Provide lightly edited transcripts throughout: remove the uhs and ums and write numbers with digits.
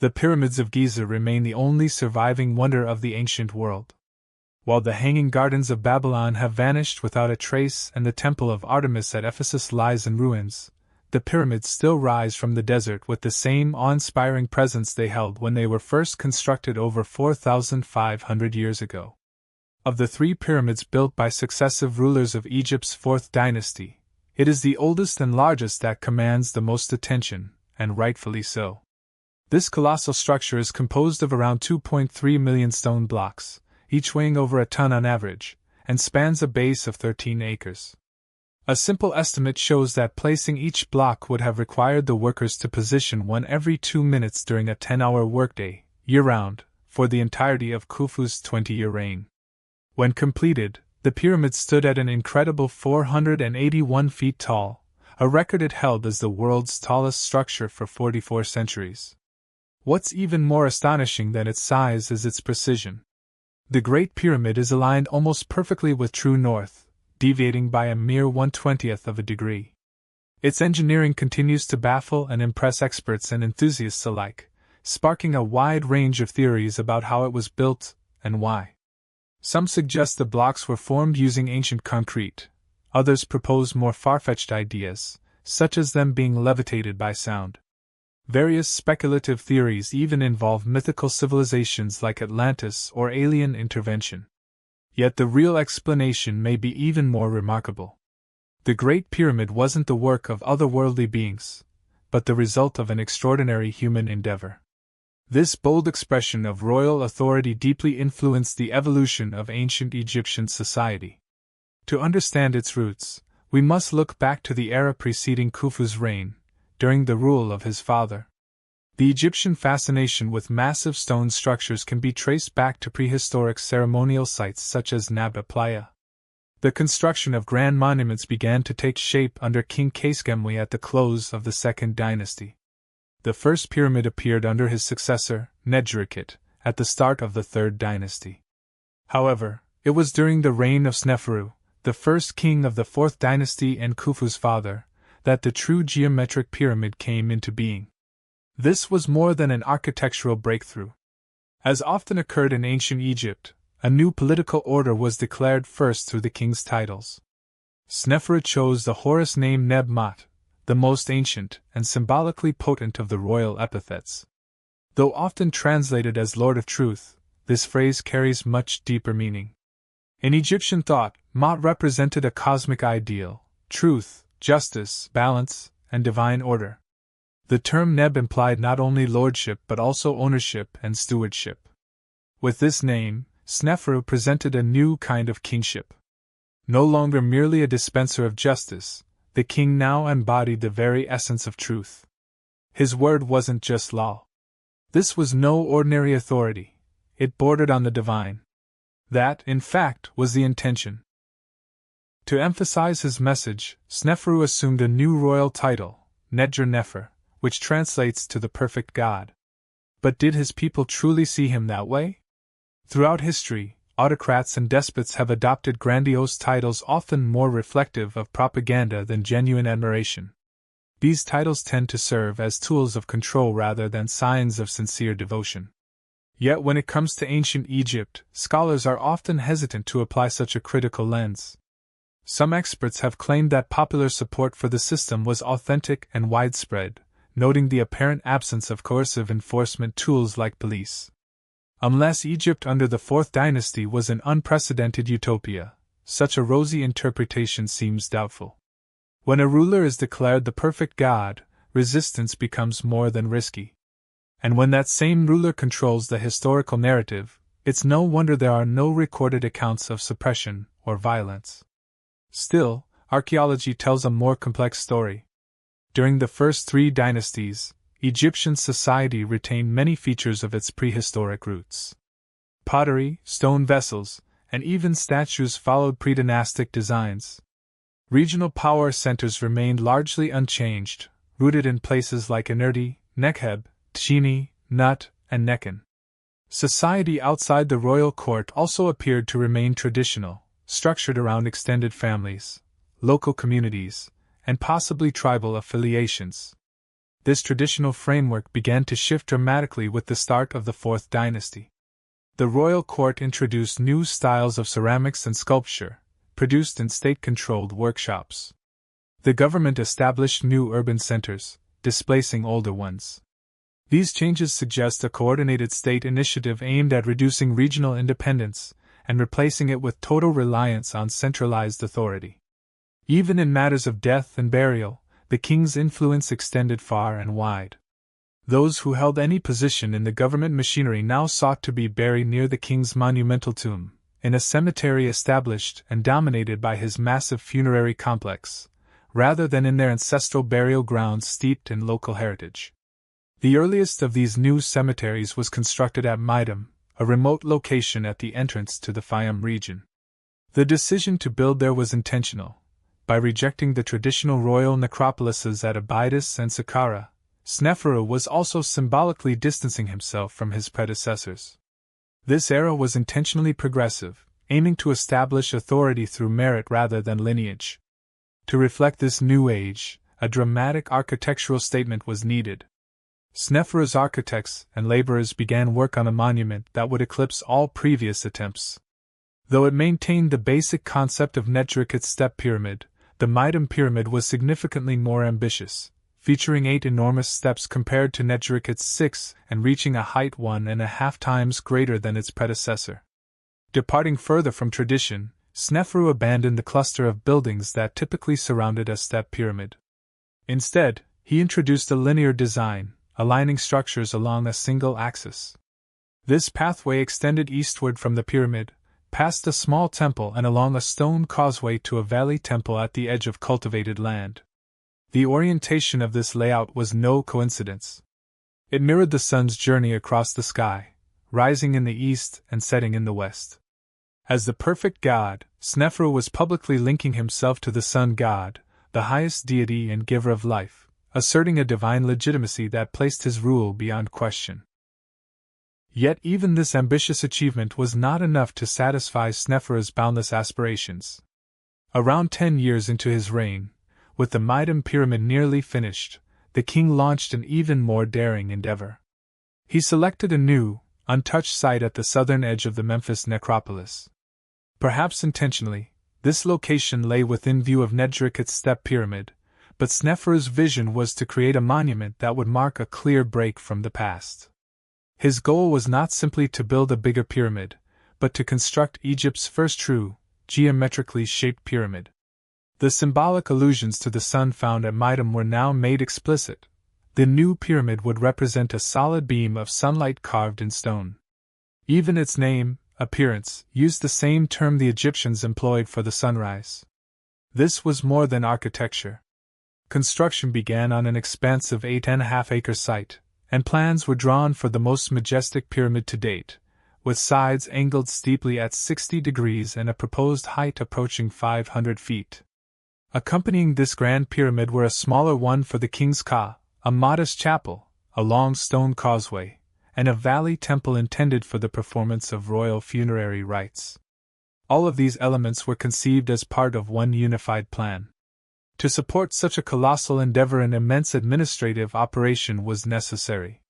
The pyramids of Giza remain the only surviving wonder of the ancient world. While the Hanging Gardens of Babylon have vanished without a trace and the Temple of Artemis at Ephesus lies in ruins, the pyramids still rise from the desert with the same awe-inspiring presence they held when they were first constructed over 4,500 years ago. Of the 3 pyramids built by successive rulers of Egypt's 4th dynasty, it is the oldest and largest that commands the most attention, and rightfully so. This colossal structure is composed of around 2.3 million stone blocks, each weighing over a ton on average, and spans a base of 13 acres. A simple estimate shows that placing each block would have required the workers to position one every 2 minutes during a 10-hour workday, year-round, for the entirety of Khufu's 20-year reign. When completed, the pyramid stood at an incredible 481 feet tall, a record it held as the world's tallest structure for 44 centuries. What's even more astonishing than its size is its precision. The Great Pyramid is aligned almost perfectly with true north, deviating by a mere 1/20th of a degree. Its engineering continues to baffle and impress experts and enthusiasts alike, sparking a wide range of theories about how it was built and why. Some suggest the blocks were formed using ancient concrete, others propose more far-fetched ideas, such as them being levitated by sound. Various speculative theories even involve mythical civilizations like Atlantis or alien intervention. Yet the real explanation may be even more remarkable. The Great Pyramid wasn't the work of otherworldly beings, but the result of an extraordinary human endeavor. This bold expression of royal authority deeply influenced the evolution of ancient Egyptian society. To understand its roots, we must look back to the era preceding Khufu's reign, during the rule of his father. The Egyptian fascination with massive stone structures can be traced back to prehistoric ceremonial sites such as Nabha Playa. The construction of grand monuments began to take shape under King Khafre at the close of the 2nd dynasty. The first pyramid appeared under his successor, Djedefra, at the start of the 3rd dynasty. However, it was during the reign of Sneferu, the first king of the 4th dynasty and Khufu's father, that the true geometric pyramid came into being. This was more than an architectural breakthrough. As often occurred in ancient Egypt, a new political order was declared first through the king's titles. Sneferu chose the Horus name Neb-Mat, the most ancient and symbolically potent of the royal epithets. Though often translated as Lord of Truth, this phrase carries much deeper meaning. In Egyptian thought, Mat represented a cosmic ideal, truth, justice, balance, and divine order. The term Neb implied not only lordship but also ownership and stewardship. With this name, Sneferu presented a new kind of kingship. No longer merely a dispenser of justice, the king now embodied the very essence of truth. His word wasn't just law. This was no ordinary authority, it bordered on the divine. That, in fact, was the intention. To emphasize his message, Sneferu assumed a new royal title, Nedjer-Nefer, which translates to the perfect God. But did his people truly see him that way? Throughout history, autocrats and despots have adopted grandiose titles often more reflective of propaganda than genuine admiration. These titles tend to serve as tools of control rather than signs of sincere devotion. Yet when it comes to ancient Egypt, scholars are often hesitant to apply such a critical lens. Some experts have claimed that popular support for the system was authentic and widespread, noting the apparent absence of coercive enforcement tools like police. Unless Egypt under the 4th dynasty was an unprecedented utopia, such a rosy interpretation seems doubtful. When a ruler is declared the perfect God, resistance becomes more than risky. And when that same ruler controls the historical narrative, it's no wonder there are no recorded accounts of suppression or violence. Still, archaeology tells a more complex story. During the first 3 dynasties, Egyptian society retained many features of its prehistoric roots. Pottery, stone vessels, and even statues followed pre-dynastic designs. Regional power centers remained largely unchanged, rooted in places like Inerti, Nekheb, Tchini, Nut, and Nekhen. Society outside the royal court also appeared to remain traditional, structured around extended families, local communities, and possibly tribal affiliations. this traditional framework began to shift dramatically with the start of the Fourth Dynasty. The royal court introduced new styles of ceramics and sculpture, produced in state-controlled workshops. The government established new urban centers, displacing older ones. These changes suggest a coordinated state initiative aimed at reducing regional independence and replacing it with total reliance on centralized authority. Even in matters of death and burial, the king's influence extended far and wide. Those who held any position in the government machinery now sought to be buried near the king's monumental tomb, in a cemetery established and dominated by his massive funerary complex, rather than in their ancestral burial grounds steeped in local heritage. The earliest of these new cemeteries was constructed at Midam, a remote location at the entrance to the Fayum region. The decision to build there was intentional. By rejecting the traditional royal necropolises at Abydos and Saqqara, Sneferu was also symbolically distancing himself from his predecessors. This era was intentionally progressive, aiming to establish authority through merit rather than lineage. To reflect this new age, a dramatic architectural statement was needed. Sneferu's architects and laborers began work on a monument that would eclipse all previous attempts. Though it maintained the basic concept of Nedriket's step pyramid, the Midam pyramid was significantly more ambitious, featuring 8 enormous steps compared to Nedriket's 6 and reaching a height 1.5 times greater than its predecessor. Departing further from tradition, Sneferu abandoned the cluster of buildings that typically surrounded a step pyramid. Instead, he introduced a linear design, aligning structures along a single axis. This pathway extended eastward from the pyramid, past a small temple and along a stone causeway to a valley temple at the edge of cultivated land. The orientation of this layout was no coincidence. It mirrored the sun's journey across the sky, rising in the east and setting in the west. As the perfect god, Sneferu was publicly linking himself to the sun god, the highest deity and giver of life, asserting a divine legitimacy that placed his rule beyond question. Yet even this ambitious achievement was not enough to satisfy Sneferu's boundless aspirations. Around 10 years into his reign, with the Midam pyramid nearly finished, the king launched an even more daring endeavor. He selected a new, untouched site at the southern edge of the Memphis necropolis. Perhaps intentionally, this location lay within view of Nedriket's step pyramid, but Sneferu's vision was to create a monument that would mark a clear break from the past. His goal was not simply to build a bigger pyramid, but to construct Egypt's first true, geometrically shaped pyramid. The symbolic allusions to the sun found at Midam were now made explicit. The new pyramid would represent a solid beam of sunlight carved in stone. Even its name, appearance, used the same term the Egyptians employed for the sunrise. This was more than architecture. Construction began on an expansive 8.5-acre site, and plans were drawn for the most majestic pyramid to date, with sides angled steeply at 60 degrees and a proposed height approaching 500 feet. Accompanying this grand pyramid were a smaller one for the king's ka, a modest chapel, a long stone causeway, and a valley temple intended for the performance of royal funerary rites. All of these elements were conceived as part of one unified plan. To support such a colossal endeavor, an immense administrative operation was necessary.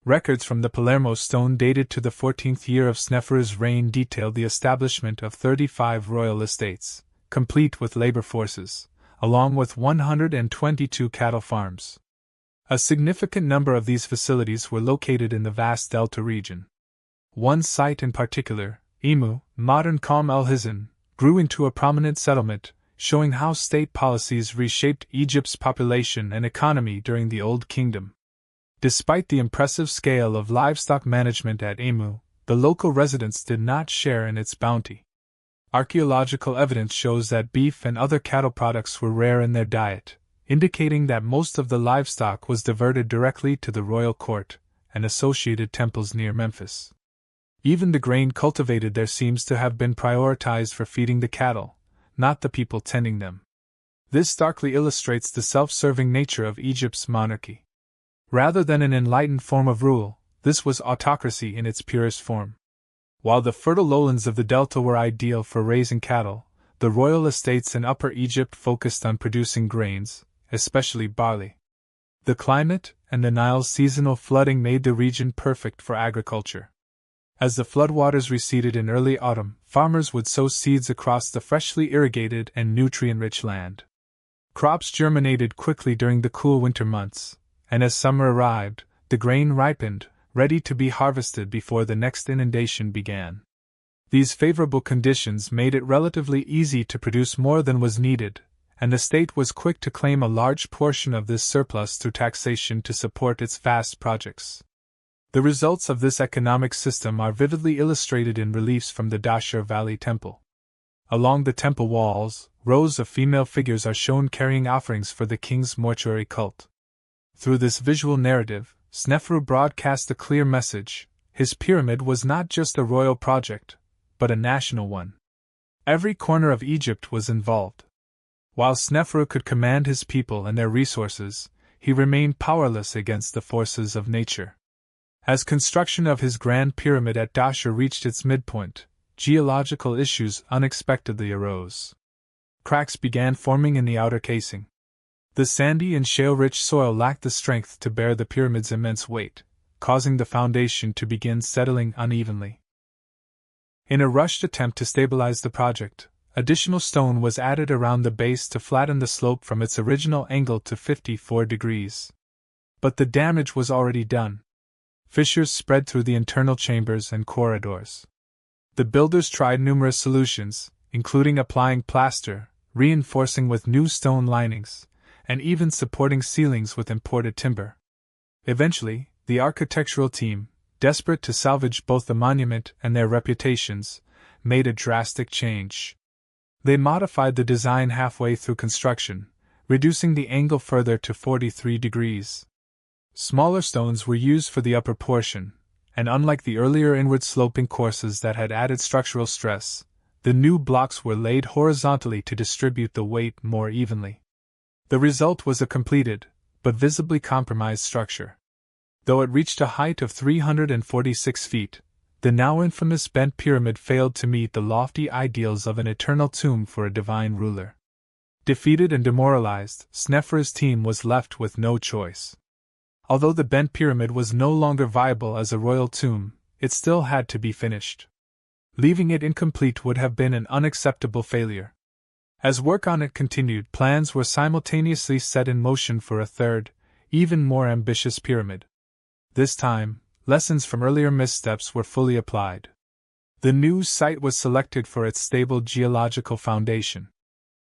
Records from the Palermo stone dated to the 14th year of Sneferu's reign detailed the establishment of 35 royal estates, complete with labor forces, along with 122 cattle farms. A significant number of these facilities were located in the vast Delta region. One site in particular, Emu, modern Qom el-Hizn, grew into a prominent settlement, showing how state policies reshaped Egypt's population and economy during the Old Kingdom. Despite the impressive scale of livestock management at Emu, the local residents did not share in its bounty. Archaeological evidence shows that beef and other cattle products were rare in their diet, indicating that most of the livestock was diverted directly to the royal court and associated temples near Memphis. Even the grain cultivated there seems to have been prioritized for feeding the cattle, not the people tending them. This starkly illustrates the self-serving nature of Egypt's monarchy. Rather than an enlightened form of rule, this was autocracy in its purest form. While the fertile lowlands of the Delta were ideal for raising cattle, the royal estates in Upper Egypt focused on producing grains, especially barley. The climate and the Nile's seasonal flooding made the region perfect for agriculture. As the floodwaters receded in early autumn, farmers would sow seeds across the freshly irrigated and nutrient-rich land. Crops germinated quickly during the cool winter months, and as summer arrived, the grain ripened, ready to be harvested before the next inundation began. These favorable conditions made it relatively easy to produce more than was needed, and the state was quick to claim a large portion of this surplus through taxation to support its vast projects. The results of this economic system are vividly illustrated in reliefs from the Dashur Valley Temple. Along the temple walls, rows of female figures are shown carrying offerings for the king's mortuary cult. Through this visual narrative, Snefru broadcast a clear message: his pyramid was not just a royal project, but a national one. Every corner of Egypt was involved. While Snefru could command his people and their resources, he remained powerless against the forces of nature. As construction of his grand pyramid at Dashur reached its midpoint, geological issues unexpectedly arose. Cracks began forming in the outer casing. The sandy and shale-rich soil lacked the strength to bear the pyramid's immense weight, causing the foundation to begin settling unevenly. In a rushed attempt to stabilize the project, additional stone was added around the base to flatten the slope from its original angle to 54 degrees. But the damage was already done. Fissures spread through the internal chambers and corridors. The builders tried numerous solutions, including applying plaster, reinforcing with new stone linings, and even supporting ceilings with imported timber. Eventually, the architectural team, desperate to salvage both the monument and their reputations, made a drastic change. They modified the design halfway through construction, reducing the angle further to 43 degrees. Smaller stones were used for the upper portion, and unlike the earlier inward-sloping courses that had added structural stress, the new blocks were laid horizontally to distribute the weight more evenly. The result was a completed, but visibly compromised structure. Though it reached a height of 346 feet, the now infamous bent pyramid failed to meet the lofty ideals of an eternal tomb for a divine ruler. Defeated and demoralized, Snefru's team was left with no choice. Although the bent pyramid was no longer viable as a royal tomb, it still had to be finished. Leaving it incomplete would have been an unacceptable failure. As work on it continued, plans were simultaneously set in motion for a third, even more ambitious pyramid. This time, lessons from earlier missteps were fully applied. The new site was selected for its stable geological foundation.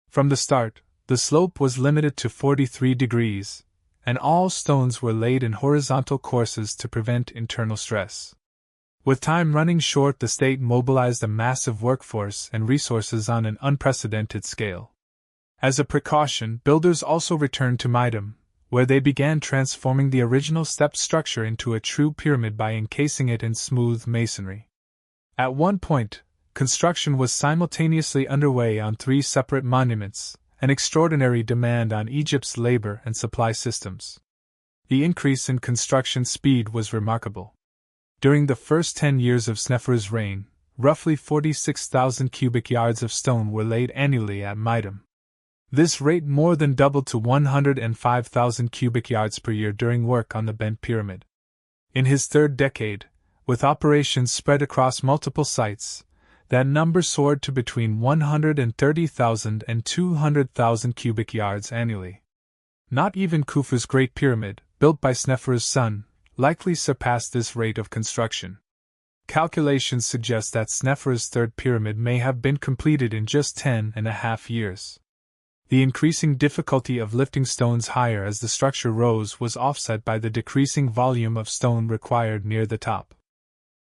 From the start, the slope was limited to 43 degrees, and all stones were laid in horizontal courses to prevent internal stress. With time running short, the state mobilized a massive workforce and resources on an unprecedented scale. As a precaution, builders also returned to Midam, where they began transforming the original step structure into a true pyramid by encasing it in smooth masonry. At one point, construction was simultaneously underway on 3 separate monuments, an extraordinary demand on Egypt's labor and supply systems. The increase in construction speed was remarkable. During the first 10 years of Snefru's reign, roughly 46,000 cubic yards of stone were laid annually at Midam. This rate more than doubled to 105,000 cubic yards per year during work on the bent pyramid. In his third decade, with operations spread across multiple sites, that number soared to between 130,000 and 200,000 cubic yards annually. Not even Khufu's Great Pyramid, built by Snefru's son, likely surpassed this rate of construction. Calculations suggest that Snefru's third pyramid may have been completed in just 10.5 years. The increasing difficulty of lifting stones higher as the structure rose was offset by the decreasing volume of stone required near the top.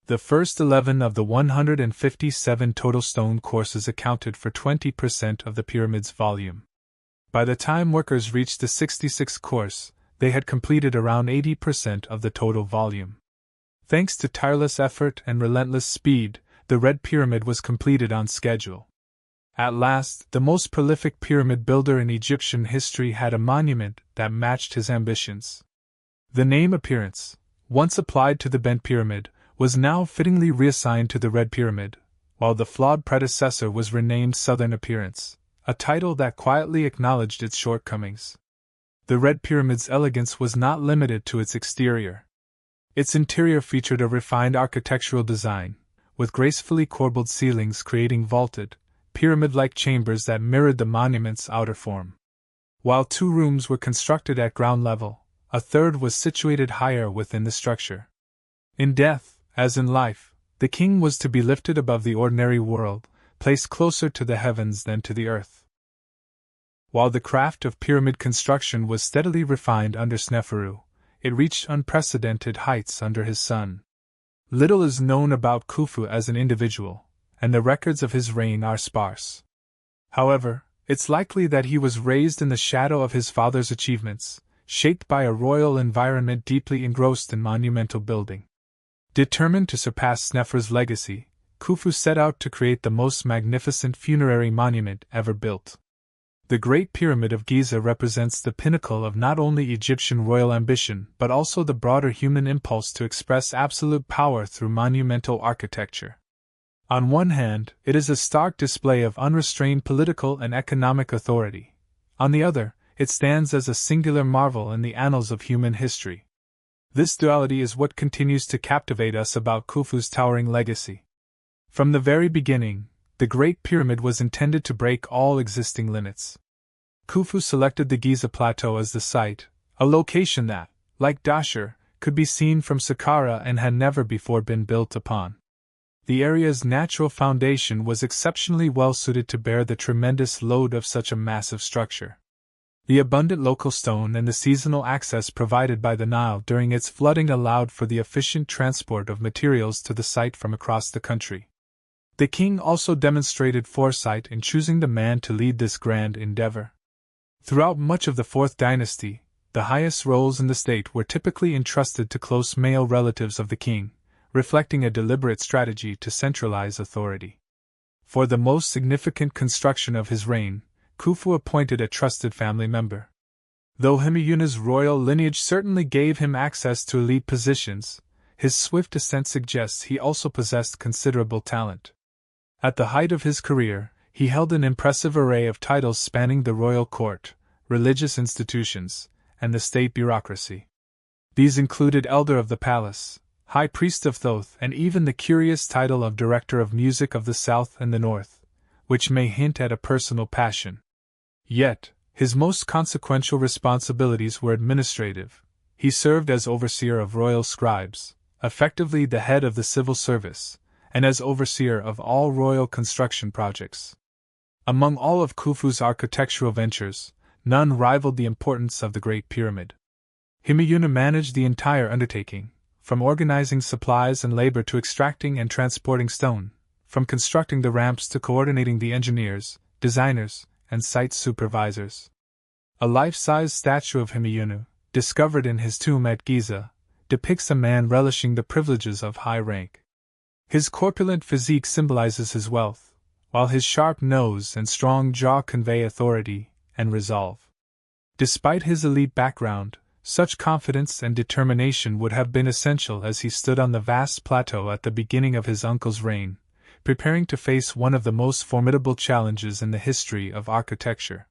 The first 11 of the 157 total stone courses accounted for 20% of the pyramid's volume. By the time workers reached the 66th course, they had completed around 80% of the total volume. Thanks to tireless effort and relentless speed, the Red Pyramid was completed on schedule. At last, the most prolific pyramid builder in Egyptian history had a monument that matched his ambitions. The name Appearance, once applied to the bent pyramid, was now fittingly reassigned to the Red Pyramid, while the flawed predecessor was renamed Southern Appearance, a title that quietly acknowledged its shortcomings. The Red Pyramid's elegance was not limited to its exterior. Its interior featured a refined architectural design, with gracefully corbelled ceilings creating vaulted, pyramid-like chambers that mirrored the monument's outer form. While 2 rooms were constructed at ground level, a third was situated higher within the structure. In death, as in life, the king was to be lifted above the ordinary world, placed closer to the heavens than to the earth. While the craft of pyramid construction was steadily refined under Sneferu, it reached unprecedented heights under his son. Little is known about Khufu as an individual, and the records of his reign are sparse. However, it's likely that he was raised in the shadow of his father's achievements, shaped by a royal environment deeply engrossed in monumental building. Determined to surpass Sneferu's legacy, Khufu set out to create the most magnificent funerary monument ever built. The Great Pyramid of Giza represents the pinnacle of not only Egyptian royal ambition but also the broader human impulse to express absolute power through monumental architecture. On one hand, it is a stark display of unrestrained political and economic authority. On the other, it stands as a singular marvel in the annals of human history. This duality is what continues to captivate us about Khufu's towering legacy. From the very beginning, the Great Pyramid was intended to break all existing limits. Khufu selected the Giza Plateau as the site, a location that, like Dashur, could be seen from Saqqara and had never before been built upon. The area's natural foundation was exceptionally well suited to bear the tremendous load of such a massive structure. The abundant local stone and the seasonal access provided by the Nile during its flooding allowed for the efficient transport of materials to the site from across the country. The king also demonstrated foresight in choosing the man to lead this grand endeavor. Throughout much of the 4th dynasty, the highest roles in the state were typically entrusted to close male relatives of the king, reflecting a deliberate strategy to centralize authority. For the most significant construction of his reign, Khufu appointed a trusted family member. Though Himiyuna's royal lineage certainly gave him access to elite positions, his swift ascent suggests he also possessed considerable talent. At the height of his career, he held an impressive array of titles spanning the royal court, religious institutions, and the state bureaucracy. These included Elder of the Palace, High Priest of Thoth, and even the curious title of Director of Music of the South and the North, which may hint at a personal passion. Yet, his most consequential responsibilities were administrative. He served as overseer of royal scribes, effectively the head of the civil service, and as overseer of all royal construction projects. Among all of Khufu's architectural ventures, none rivaled the importance of the Great Pyramid. Himiyuna managed the entire undertaking, from organizing supplies and labor to extracting and transporting stone, from constructing the ramps to coordinating the engineers, designers, and site supervisors. A life-size statue of Himiyunu, discovered in his tomb at Giza, depicts a man relishing the privileges of high rank. His corpulent physique symbolizes his wealth, while his sharp nose and strong jaw convey authority and resolve. Despite his elite background, such confidence and determination would have been essential as he stood on the vast plateau at the beginning of his uncle's reign, preparing to face one of the most formidable challenges in the history of architecture.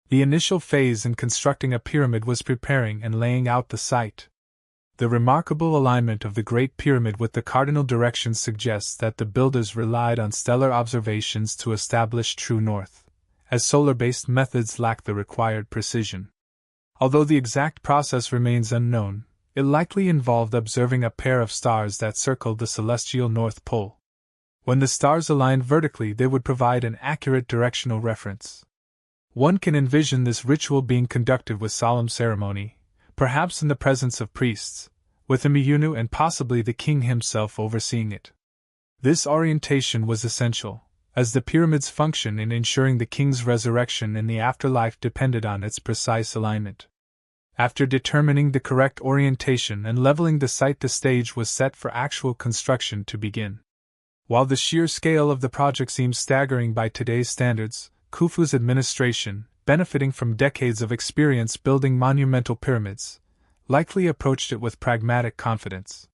The initial phase in constructing a pyramid was preparing and laying out the site. The remarkable alignment of the Great Pyramid with the cardinal directions suggests that the builders relied on stellar observations to establish true north, as solar-based methods lack the required precision. Although the exact process remains unknown, it likely involved observing a pair of stars that circled the celestial North Pole. When the stars aligned vertically, they would provide an accurate directional reference. One can envision this ritual being conducted with solemn ceremony, perhaps in the presence of priests, with Himiyunu and possibly the king himself overseeing it. This orientation was essential, as the pyramid's function in ensuring the king's resurrection in the afterlife depended on its precise alignment. After determining the correct orientation and leveling the site, the stage was set for actual construction to begin. While the sheer scale of the project seems staggering by today's standards, Khufu's administration, benefiting from decades of experience building monumental pyramids, likely approached it with pragmatic confidence.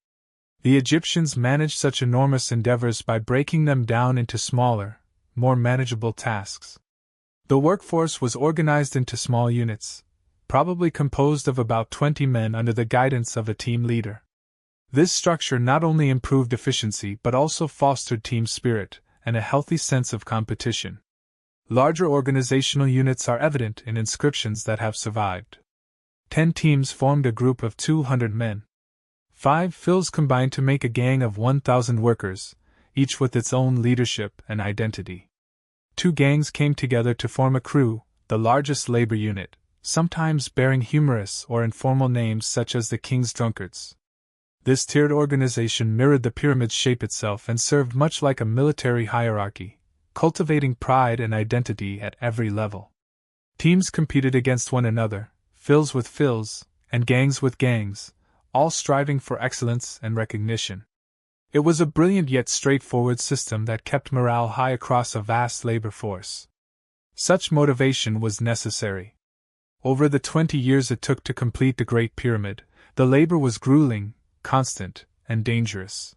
The Egyptians managed such enormous endeavors by breaking them down into smaller, more manageable tasks. The workforce was organized into small units, probably composed of about 20 men under the guidance of a team leader. This structure not only improved efficiency but also fostered team spirit and a healthy sense of competition. Larger organizational units are evident in inscriptions that have survived. 10 teams formed a group of 200 men. 5 phils combined to make a gang of 1,000 workers, each with its own leadership and identity. 2 gangs came together to form a crew, the largest labor unit, sometimes bearing humorous or informal names such as the King's Drunkards. This tiered organization mirrored the pyramid's shape itself and served much like a military hierarchy, cultivating pride and identity at every level. Teams competed against one another, phils with phils, and gangs with gangs, all striving for excellence and recognition. It was a brilliant yet straightforward system that kept morale high across a vast labor force. Such motivation was necessary. Over the 20 years it took to complete the Great Pyramid, the labor was grueling, constant, and dangerous.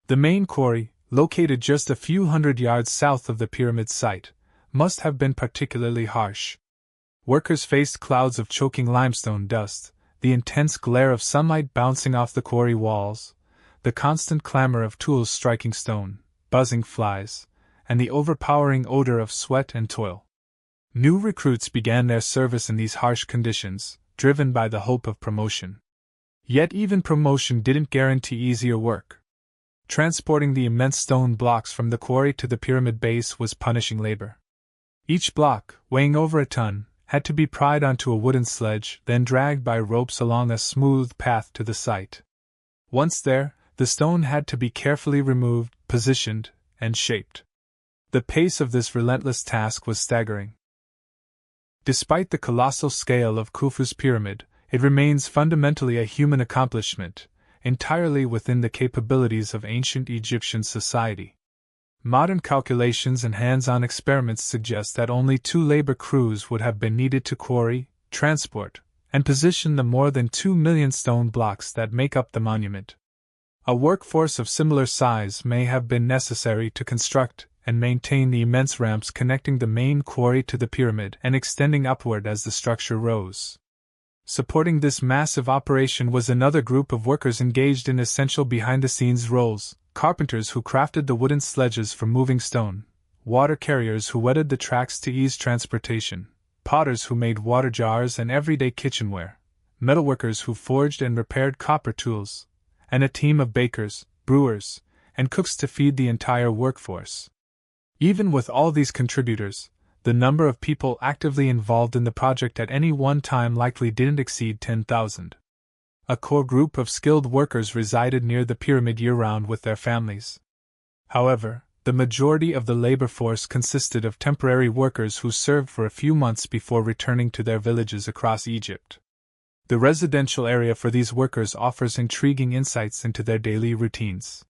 The main quarry, located just a few hundred yards south of the pyramid site, must have been particularly harsh. Workers faced clouds of choking limestone dust, the intense glare of sunlight bouncing off the quarry walls, the constant clamor of tools striking stone, buzzing flies, and the overpowering odor of sweat and toil. New recruits began their service in these harsh conditions, driven by the hope of promotion. Yet even promotion didn't guarantee easier work. Transporting the immense stone blocks from the quarry to the pyramid base was punishing labor. Each block, weighing over a ton, had to be pried onto a wooden sledge, then dragged by ropes along a smooth path to the site. Once there, the stone had to be carefully removed, positioned, and shaped. The pace of this relentless task was staggering. Despite the colossal scale of Khufu's pyramid, it remains fundamentally a human accomplishment, entirely within the capabilities of ancient Egyptian society. Modern calculations and hands-on experiments suggest that only 2 labor crews would have been needed to quarry, transport, and position the more than 2 million stone blocks that make up the monument. A workforce of similar size may have been necessary to construct and maintain the immense ramps connecting the main quarry to the pyramid and extending upward as the structure rose. Supporting this massive operation was another group of workers engaged in essential behind-the-scenes roles: carpenters who crafted the wooden sledges for moving stone, water carriers who wetted the tracks to ease transportation, potters who made water jars and everyday kitchenware, metalworkers who forged and repaired copper tools, and a team of bakers, brewers, and cooks to feed the entire workforce. Even with all these contributors, the number of people actively involved in the project at any one time likely didn't exceed 10,000. A core group of skilled workers resided near the pyramid year-round with their families. However, the majority of the labor force consisted of temporary workers who served for a few months before returning to their villages across Egypt. The residential area for these workers offers intriguing insights into their daily routines.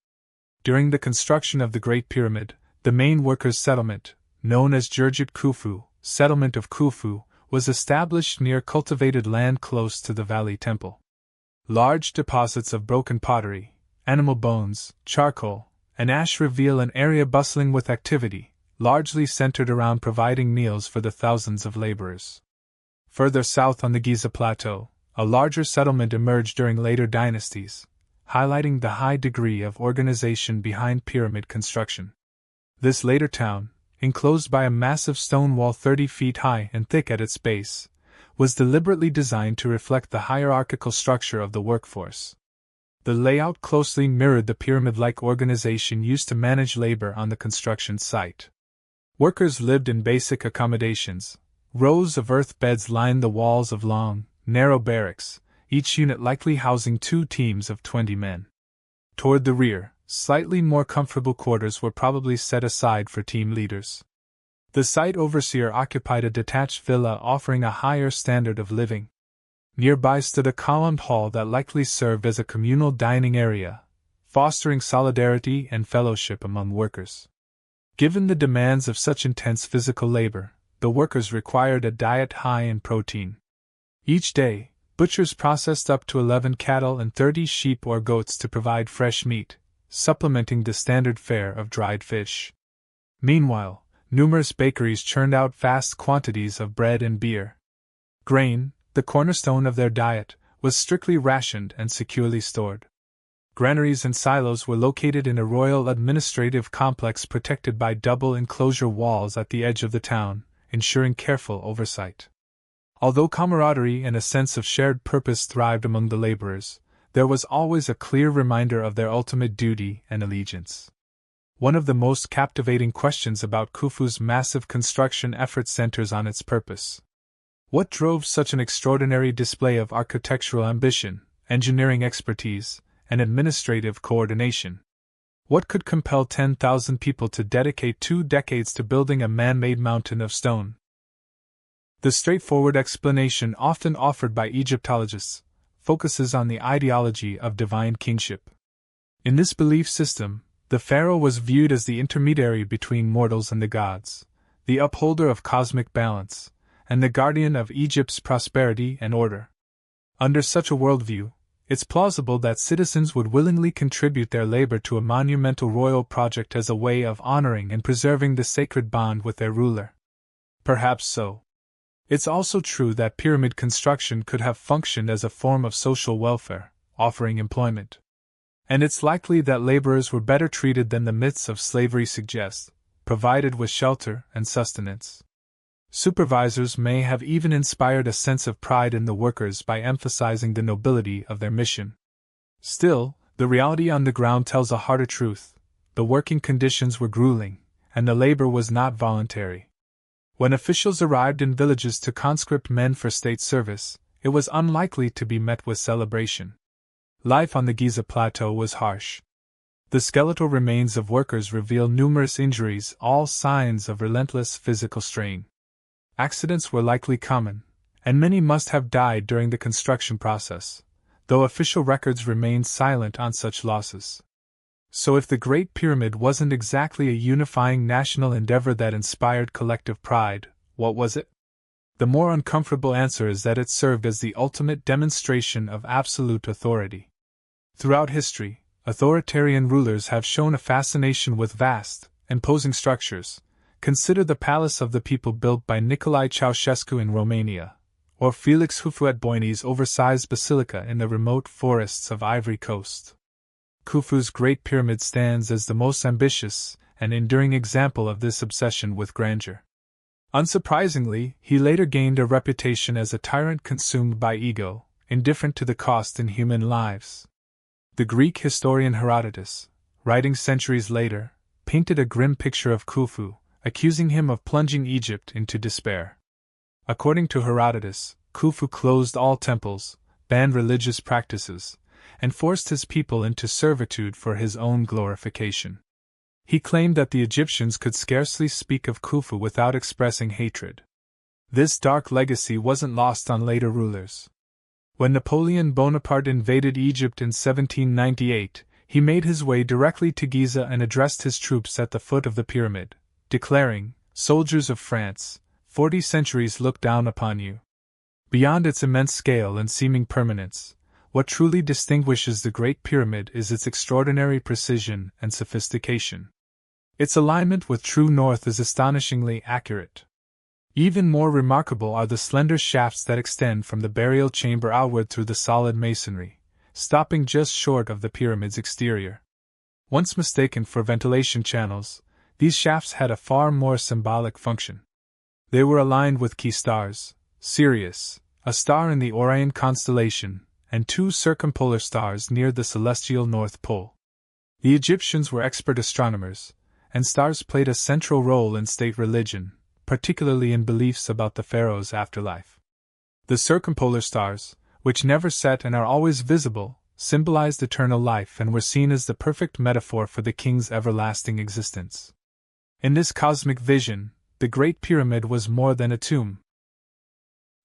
During the construction of the Great Pyramid, the main workers' settlement, known as Khufu, settlement of Khufu, was established near cultivated land close to the valley temple. Large deposits of broken pottery, animal bones, charcoal, and ash reveal an area bustling with activity, largely centered around providing meals for the thousands of laborers. Further south on the Giza Plateau, a larger settlement emerged during later dynasties, highlighting the high degree of organization behind pyramid construction. This later town, enclosed by a massive stone wall 30 feet high and thick at its base, was deliberately designed to reflect the hierarchical structure of the workforce. The layout closely mirrored the pyramid-like organization used to manage labor on the construction site. Workers lived in basic accommodations. Rows of earth beds lined the walls of long, narrow barracks, each unit likely housing 2 teams of 20 men. Toward the rear, slightly more comfortable quarters were probably set aside for team leaders. The site overseer occupied a detached villa offering a higher standard of living. Nearby stood a columned hall that likely served as a communal dining area, fostering solidarity and fellowship among workers. Given the demands of such intense physical labor, the workers required a diet high in protein. Each day, butchers processed up to 11 cattle and 30 sheep or goats to provide fresh meat, supplementing the standard fare of dried fish. Meanwhile, numerous bakeries churned out vast quantities of bread and beer. Grain, the cornerstone of their diet, was strictly rationed and securely stored. Granaries and silos were located in a royal administrative complex protected by double enclosure walls at the edge of the town, ensuring careful oversight. Although camaraderie and a sense of shared purpose thrived among the laborers, there was always a clear reminder of their ultimate duty and allegiance. One of the most captivating questions about Khufu's massive construction effort centers on its purpose. What drove such an extraordinary display of architectural ambition, engineering expertise, and administrative coordination? What could compel 10,000 people to dedicate 2 decades to building a man-made mountain of stone? The straightforward explanation often offered by Egyptologists focuses on the ideology of divine kingship. In this belief system, the pharaoh was viewed as the intermediary between mortals and the gods, the upholder of cosmic balance, and the guardian of Egypt's prosperity and order. Under such a worldview, it's plausible that citizens would willingly contribute their labor to a monumental royal project as a way of honoring and preserving the sacred bond with their ruler. Perhaps so. It's also true that pyramid construction could have functioned as a form of social welfare, offering employment. And it's likely that laborers were better treated than the myths of slavery suggest, provided with shelter and sustenance. Supervisors may have even inspired a sense of pride in the workers by emphasizing the nobility of their mission. Still, the reality on the ground tells a harder truth. The working conditions were grueling, and the labor was not voluntary. When officials arrived in villages to conscript men for state service, it was unlikely to be met with celebration. Life on the Giza Plateau was harsh. The skeletal remains of workers reveal numerous injuries, all signs of relentless physical strain. Accidents were likely common, and many must have died during the construction process, though official records remain silent on such losses. So if the Great Pyramid wasn't exactly a unifying national endeavor that inspired collective pride, what was it? The more uncomfortable answer is that it served as the ultimate demonstration of absolute authority. Throughout history, authoritarian rulers have shown a fascination with vast, imposing structures. Consider the Palace of the People built by Nicolae Ceausescu in Romania, or Felix Khufu at Boini's oversized basilica in the remote forests of Ivory Coast. Khufu's Great Pyramid stands as the most ambitious and enduring example of this obsession with grandeur. Unsurprisingly, he later gained a reputation as a tyrant consumed by ego, indifferent to the cost in human lives. The Greek historian Herodotus, writing centuries later, painted a grim picture of Khufu, accusing him of plunging Egypt into despair. According to Herodotus, Khufu closed all temples, banned religious practices, and forced his people into servitude for his own glorification. He claimed that the Egyptians could scarcely speak of Khufu without expressing hatred. This dark legacy wasn't lost on later rulers. When Napoleon Bonaparte invaded Egypt in 1798, he made his way directly to Giza and addressed his troops at the foot of the pyramid, declaring, "Soldiers of France, 40 centuries look down upon you." Beyond its immense scale and seeming permanence, what truly distinguishes the Great Pyramid is its extraordinary precision and sophistication. Its alignment with true north is astonishingly accurate. Even more remarkable are the slender shafts that extend from the burial chamber outward through the solid masonry, stopping just short of the pyramid's exterior. Once mistaken for ventilation channels, these shafts had a far more symbolic function. They were aligned with key stars: Sirius, a star in the Orion constellation, and 2 circumpolar stars near the celestial North Pole. The Egyptians were expert astronomers, and stars played a central role in state religion, particularly in beliefs about the pharaoh's afterlife. The circumpolar stars, which never set and are always visible, symbolized eternal life and were seen as the perfect metaphor for the king's everlasting existence. In this cosmic vision, the Great Pyramid was more than a tomb.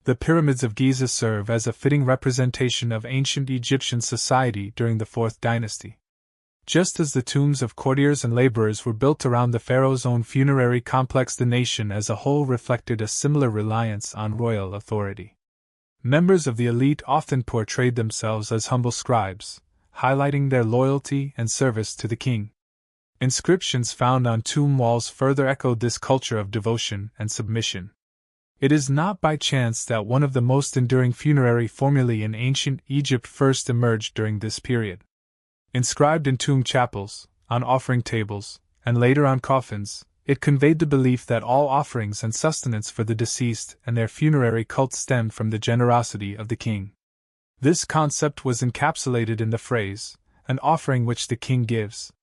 The pyramids of Giza serve as a fitting representation of ancient Egyptian society during the 4th dynasty. Just as the tombs of courtiers and laborers were built around the pharaoh's own funerary complex, the nation as a whole reflected a similar reliance on royal authority. Members of the elite often portrayed themselves as humble scribes, highlighting their loyalty and service to the king. Inscriptions found on tomb walls further echoed this culture of devotion and submission. It is not by chance that one of the most enduring funerary formulae in ancient Egypt first emerged during this period. Inscribed in tomb chapels, on offering tables, and later on coffins, it conveyed the belief that all offerings and sustenance for the deceased and their funerary cult stemmed from the generosity of the king. This concept was encapsulated in the phrase, an offering which the king gives.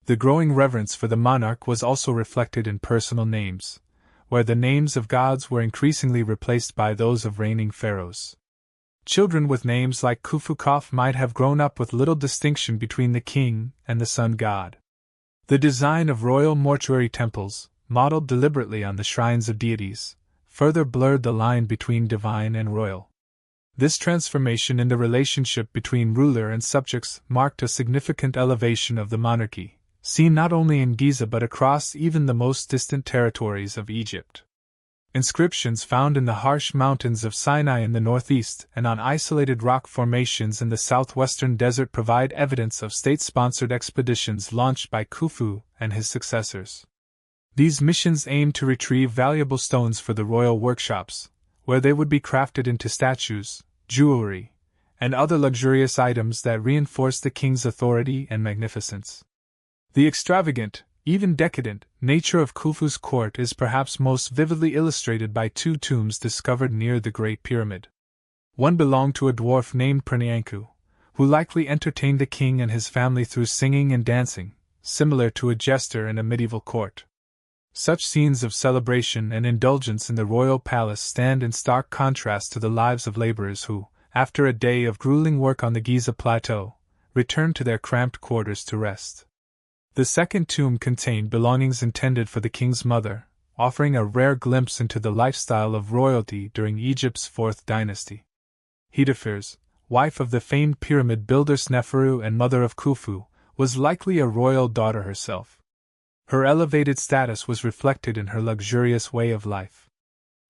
The growing reverence for the monarch was also reflected in personal names, where the names of gods were increasingly replaced by those of reigning pharaohs. Children with names like Khufu might have grown up with little distinction between the king and the sun god. The design of royal mortuary temples, modeled deliberately on the shrines of deities, further blurred the line between divine and royal. This transformation in the relationship between ruler and subjects marked a significant elevation of the monarchy, seen not only in Giza but across even the most distant territories of Egypt. Inscriptions found in the harsh mountains of Sinai in the northeast and on isolated rock formations in the southwestern desert provide evidence of state-sponsored expeditions launched by Khufu and his successors. These missions aimed to retrieve valuable stones for the royal workshops, where they would be crafted into statues, jewelry, and other luxurious items that reinforced the king's authority and magnificence. The extravagant, even decadent, nature of Khufu's court is perhaps most vividly illustrated by two tombs discovered near the Great Pyramid. One belonged to a dwarf named Pernyanku, who likely entertained the king and his family through singing and dancing, similar to a jester in a medieval court. Such scenes of celebration and indulgence in the royal palace stand in stark contrast to the lives of laborers who, after a day of grueling work on the Giza Plateau, returned to their cramped quarters to rest. The second tomb contained belongings intended for the king's mother, offering a rare glimpse into the lifestyle of royalty during Egypt's fourth dynasty. Djedefra, wife of the famed pyramid builder Sneferu and mother of Khufu, was likely a royal daughter herself. Her elevated status was reflected in her luxurious way of life.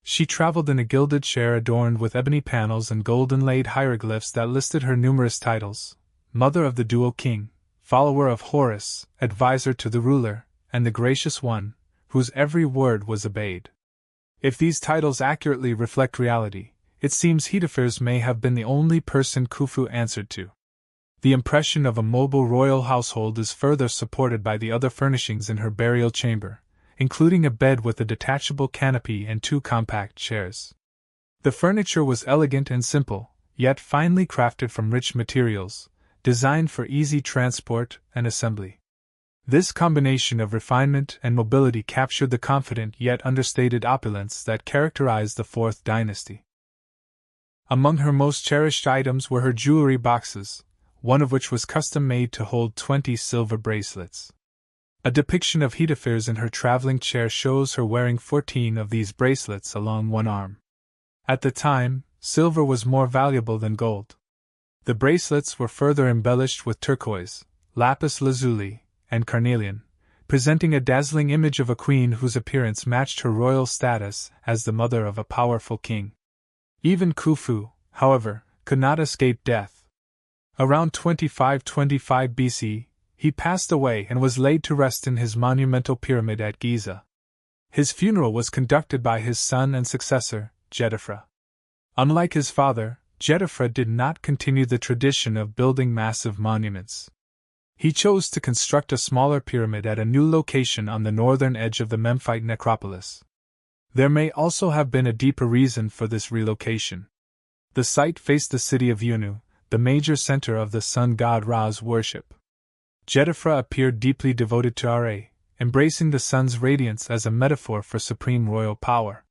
She traveled in a gilded chair adorned with ebony panels and gold-inlaid hieroglyphs that listed her numerous titles: Mother of the Dual King, Follower of Horus, Advisor to the Ruler, and the Gracious One, whose every word was obeyed. If these titles accurately reflect reality, it seems Djedefra may have been the only person Khufu answered to. The impression of a mobile royal household is further supported by the other furnishings in her burial chamber, including a bed with a detachable canopy and two compact chairs. The furniture was elegant and simple, yet finely crafted from rich materials, designed for easy transport and assembly. This combination of refinement and mobility captured the confident yet understated opulence that characterized the Fourth Dynasty. Among her most cherished items were her jewelry boxes, one of which was custom-made to hold 20 silver bracelets. A depiction of Djedefra in her traveling chair shows her wearing 14 of these bracelets along one arm. At the time, silver was more valuable than gold. The bracelets were further embellished with turquoise, lapis lazuli, and carnelian, presenting a dazzling image of a queen whose appearance matched her royal status as the mother of a powerful king. Even Khufu, however, could not escape death. Around 2525 BC, he passed away and was laid to rest in his monumental pyramid at Giza. His funeral was conducted by his son and successor, Djedefra. Unlike his father, Djedefra did not continue the tradition of building massive monuments. He chose to construct a smaller pyramid at a new location on the northern edge of the Memphite necropolis. There may also have been a deeper reason for this relocation. The site faced the city of Unu, the major center of the sun god Ra's worship. Djedefra appeared deeply devoted to Ra, embracing the sun's radiance as a metaphor for supreme royal power.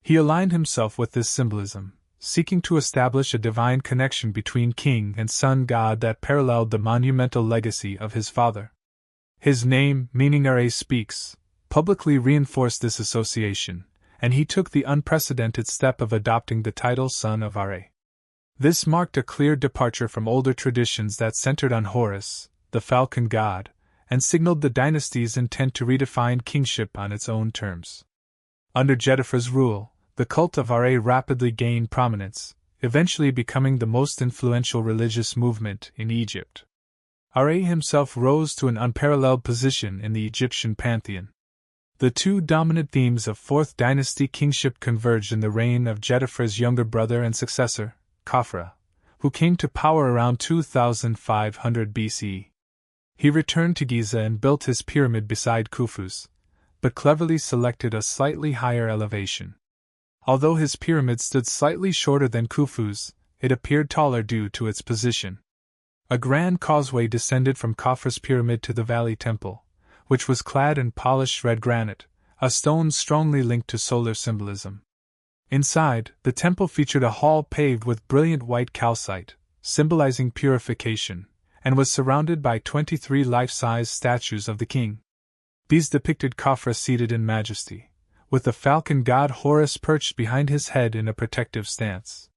He aligned himself with this symbolism, seeking to establish a divine connection between king and sun god that paralleled the monumental legacy of his father. His name, meaning Ra speaks, publicly reinforced this association, and he took the unprecedented step of adopting the title Son of Ra. This marked a clear departure from older traditions that centered on Horus, the falcon god, and signaled the dynasty's intent to redefine kingship on its own terms. Under Djedefra's rule, the cult of Ra rapidly gained prominence, eventually becoming the most influential religious movement in Egypt. Ra himself rose to an unparalleled position in the Egyptian pantheon. The two dominant themes of 4th dynasty kingship converged in the reign of Djedefra's younger brother and successor, Khafra, who came to power around 2500 BCE. He returned to Giza and built his pyramid beside Khufu's, but cleverly selected a slightly higher elevation. Although his pyramid stood slightly shorter than Khufu's, it appeared taller due to its position. A grand causeway descended from Khafra's pyramid to the valley temple, which was clad in polished red granite, a stone strongly linked to solar symbolism. Inside, the temple featured a hall paved with brilliant white calcite, symbolizing purification, and was surrounded by 23 life-size statues of the king. These depicted Khafra seated in majesty, with the falcon god Horus perched behind his head in a protective stance.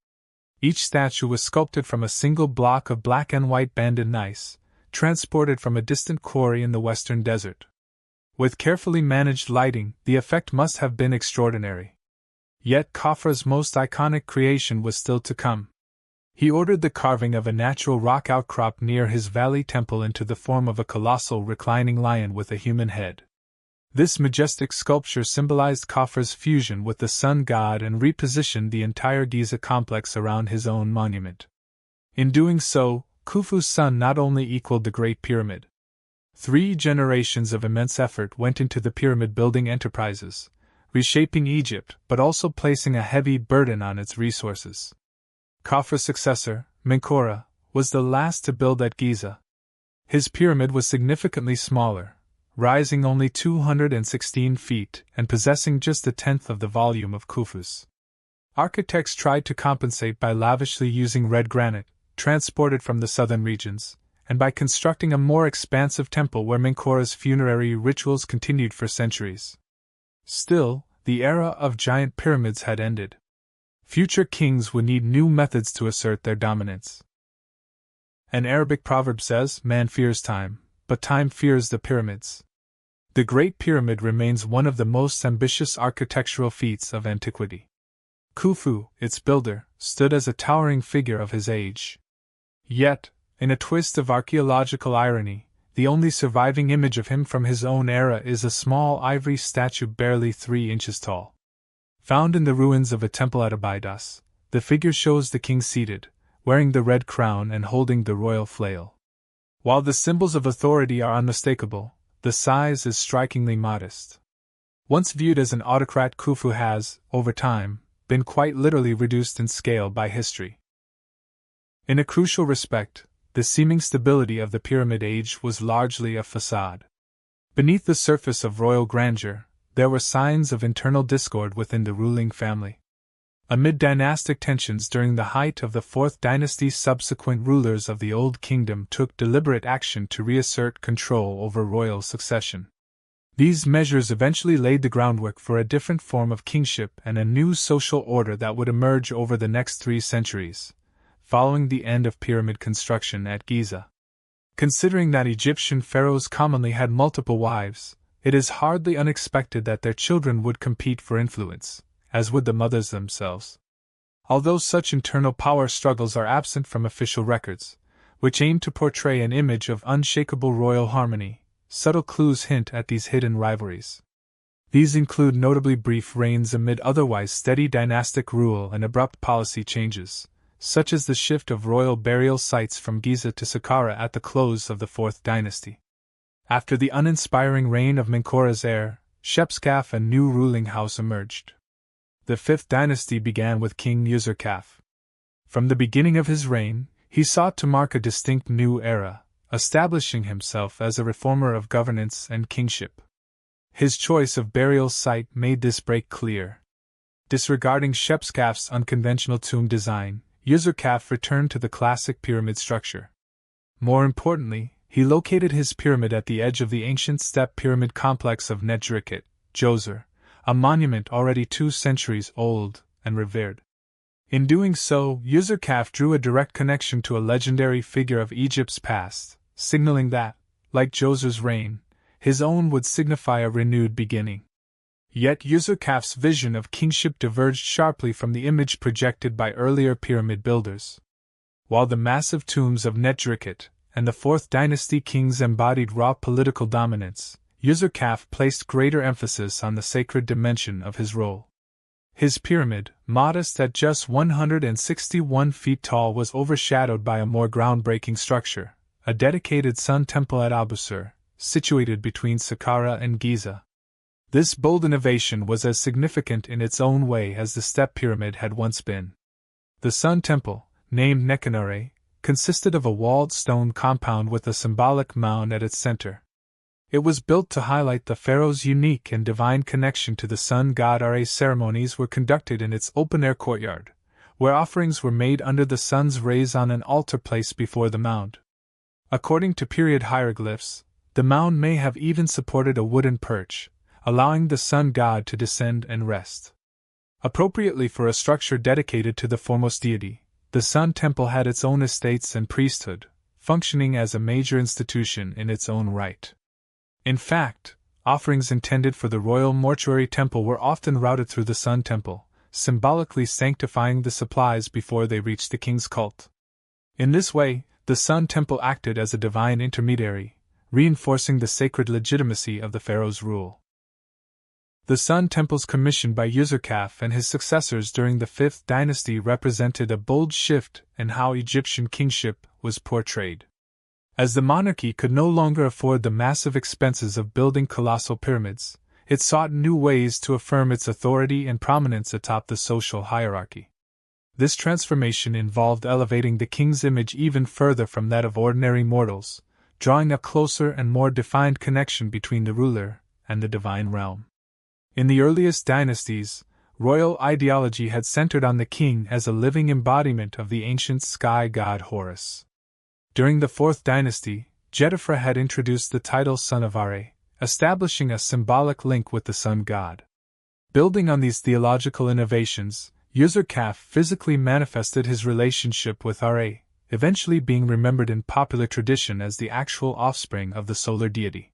Each statue was sculpted from a single block of black and white banded gneiss, transported from a distant quarry in the western desert. With carefully managed lighting, the effect must have been extraordinary. Yet Khafra's most iconic creation was still to come. He ordered the carving of a natural rock outcrop near his valley temple into the form of a colossal reclining lion with a human head. This majestic sculpture symbolized Khafra's fusion with the sun god and repositioned the entire Giza complex around his own monument. In doing so, Khufu's son not only equaled the Great Pyramid. 3 generations of immense effort went into the pyramid-building enterprises, reshaping Egypt but also placing a heavy burden on its resources. Khafra's successor, Menkaure, was the last to build at Giza. His pyramid was significantly smaller, rising only 216 feet and possessing just a tenth of the volume of Khufu's. Architects tried to compensate by lavishly using red granite, transported from the southern regions, and by constructing a more expansive temple where Menkaure's funerary rituals continued for centuries. Still, the era of giant pyramids had ended. Future kings would need new methods to assert their dominance. An Arabic proverb says, "Man fears time, but time fears the pyramids." The Great Pyramid remains one of the most ambitious architectural feats of antiquity. Khufu, its builder, stood as a towering figure of his age. Yet, in a twist of archaeological irony, the only surviving image of him from his own era is a small ivory statue barely 3 inches tall. Found in the ruins of a temple at Abydos, the figure shows the king seated, wearing the red crown and holding the royal flail. While the symbols of authority are unmistakable, the size is strikingly modest. Once viewed as an autocrat, Khufu has, over time, been quite literally reduced in scale by history. In a crucial respect, the seeming stability of the Pyramid Age was largely a facade. Beneath the surface of royal grandeur, there were signs of internal discord within the ruling family. Amid dynastic tensions during the height of the 4th dynasty, subsequent rulers of the Old Kingdom took deliberate action to reassert control over royal succession. These measures eventually laid the groundwork for a different form of kingship and a new social order that would emerge over the next 3 centuries, following the end of pyramid construction at Giza. Considering that Egyptian pharaohs commonly had multiple wives, it is hardly unexpected that their children would compete for influence, as would the mothers themselves. Although such internal power struggles are absent from official records, which aim to portray an image of unshakable royal harmony, subtle clues hint at these hidden rivalries. These include notably brief reigns amid otherwise steady dynastic rule and abrupt policy changes, such as the shift of royal burial sites from Giza to Saqqara at the close of the 4th dynasty. After the uninspiring reign of Menkaure's heir, Shepseskaf, a new ruling house emerged. The 5th dynasty began with King Userkaf. From the beginning of his reign, he sought to mark a distinct new era, establishing himself as a reformer of governance and kingship. His choice of burial site made this break clear. Disregarding Shepseskaf's unconventional tomb design, Userkaf returned to the classic pyramid structure. More importantly, he located his pyramid at the edge of the ancient step pyramid complex of Djedefra, Djoser, a monument already 2 centuries old and revered. In doing so, Userkaf drew a direct connection to a legendary figure of Egypt's past, signaling that, like Djoser's reign, his own would signify a renewed beginning. Yet Userkaf's vision of kingship diverged sharply from the image projected by earlier pyramid builders. While the massive tombs of Djedefra and the 4th dynasty kings embodied raw political dominance, Userkaf placed greater emphasis on the sacred dimension of his role. His pyramid, modest at just 161 feet tall, was overshadowed by a more groundbreaking structure, a dedicated sun temple at Abusir, situated between Saqqara and Giza. This bold innovation was as significant in its own way as the step pyramid had once been. The sun temple, named Nekanare, consisted of a walled stone compound with a symbolic mound at its center. It was built to highlight the pharaoh's unique and divine connection to the sun god. Ra ceremonies were conducted in its open-air courtyard, where offerings were made under the sun's rays on an altar placed before the mound. According to period hieroglyphs, the mound may have even supported a wooden perch, allowing the sun god to descend and rest. Appropriately for a structure dedicated to the foremost deity, the sun temple had its own estates and priesthood, functioning as a major institution in its own right. In fact, offerings intended for the royal mortuary temple were often routed through the sun temple, symbolically sanctifying the supplies before they reached the king's cult. In this way, the sun temple acted as a divine intermediary, reinforcing the sacred legitimacy of the pharaoh's rule. The sun temples commissioned by Userkaf and his successors during the 5th dynasty represented a bold shift in how Egyptian kingship was portrayed. As the monarchy could no longer afford the massive expenses of building colossal pyramids, it sought new ways to affirm its authority and prominence atop the social hierarchy. This transformation involved elevating the king's image even further from that of ordinary mortals, drawing a closer and more defined connection between the ruler and the divine realm. In the earliest dynasties, royal ideology had centered on the king as a living embodiment of the ancient sky god Horus. During the 4th dynasty, Djedefra had introduced the title Son of Ra, establishing a symbolic link with the sun god. Building on these theological innovations, Userkaf physically manifested his relationship with Ra, eventually being remembered in popular tradition as the actual offspring of the solar deity.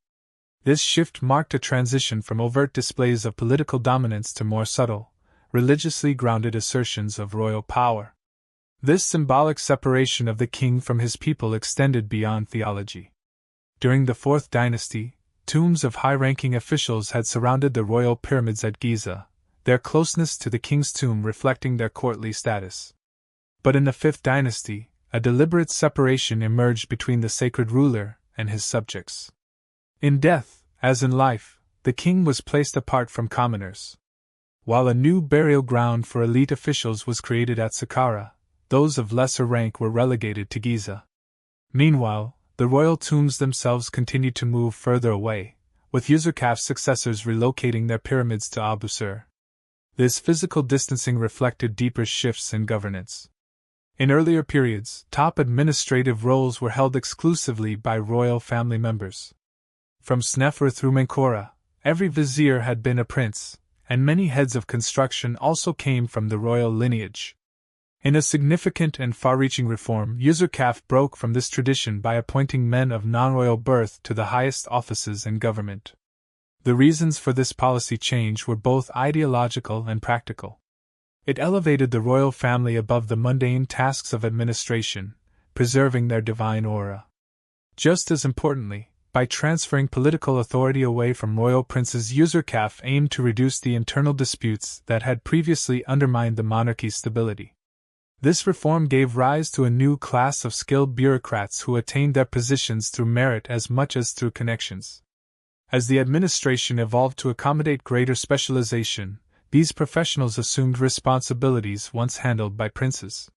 This shift marked a transition from overt displays of political dominance to more subtle, religiously grounded assertions of royal power. This symbolic separation of the king from his people extended beyond theology. During the 4th dynasty, tombs of high-ranking officials had surrounded the royal pyramids at Giza, their closeness to the king's tomb reflecting their courtly status. But in the 5th dynasty, a deliberate separation emerged between the sacred ruler and his subjects. In death, as in life, the king was placed apart from commoners. While a new burial ground for elite officials was created at Saqqara, those of lesser rank were relegated to Giza. Meanwhile, the royal tombs themselves continued to move further away, with Userkaf's successors relocating their pyramids to Abusir. This physical distancing reflected deeper shifts in governance. In earlier periods, top administrative roles were held exclusively by royal family members. From Snefru through Menkora, every vizier had been a prince, and many heads of construction also came from the royal lineage. In a significant and far-reaching reform, Userkaf broke from this tradition by appointing men of non-royal birth to the highest offices in government. The reasons for this policy change were both ideological and practical. It elevated the royal family above the mundane tasks of administration, preserving their divine aura. Just as importantly, by transferring political authority away from royal princes, Userkaf aimed to reduce the internal disputes that had previously undermined the monarchy's stability. This reform gave rise to a new class of skilled bureaucrats who attained their positions through merit as much as through connections. As the administration evolved to accommodate greater specialization, these professionals assumed responsibilities once handled by princes.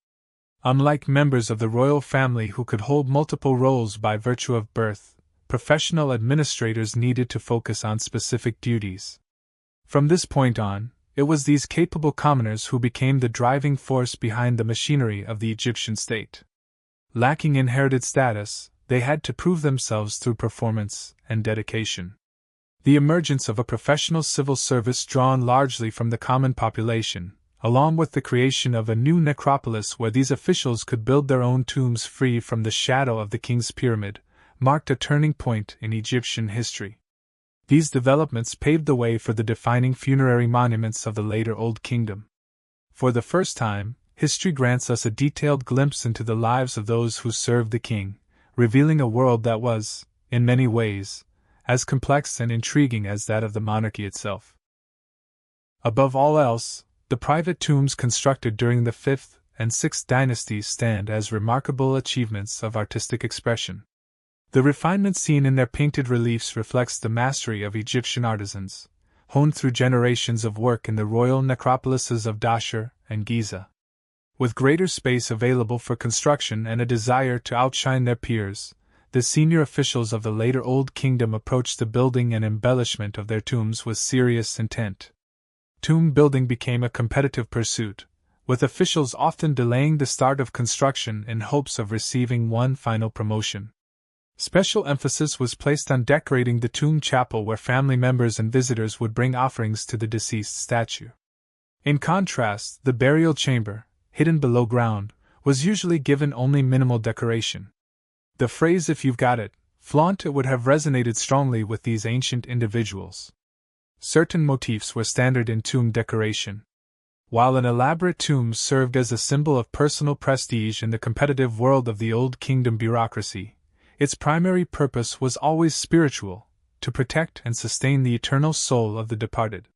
Unlike members of the royal family who could hold multiple roles by virtue of birth, professional administrators needed to focus on specific duties. From this point on, it was these capable commoners who became the driving force behind the machinery of the Egyptian state. Lacking inherited status, they had to prove themselves through performance and dedication. The emergence of a professional civil service drawn largely from the common population, along with the creation of a new necropolis where these officials could build their own tombs free from the shadow of the king's pyramid, marked a turning point in Egyptian history. These developments paved the way for the defining funerary monuments of the later Old Kingdom. For the first time, history grants us a detailed glimpse into the lives of those who served the king, revealing a world that was, in many ways, as complex and intriguing as that of the monarchy itself. Above all else, the private tombs constructed during the 5th and 6th dynasties stand as remarkable achievements of artistic expression. The refinement seen in their painted reliefs reflects the mastery of Egyptian artisans, honed through generations of work in the royal necropolises of Dashur and Giza. With greater space available for construction and a desire to outshine their peers, the senior officials of the later Old Kingdom approached the building and embellishment of their tombs with serious intent. Tomb building became a competitive pursuit, with officials often delaying the start of construction in hopes of receiving one final promotion. Special emphasis was placed on decorating the tomb chapel where family members and visitors would bring offerings to the deceased statue. In contrast, the burial chamber, hidden below ground, was usually given only minimal decoration. The phrase "if you've got it, flaunt it" would have resonated strongly with these ancient individuals. Certain motifs were standard in tomb decoration. While an elaborate tomb served as a symbol of personal prestige in the competitive world of the Old Kingdom bureaucracy, its primary purpose was always spiritual, to protect and sustain the eternal soul of the departed.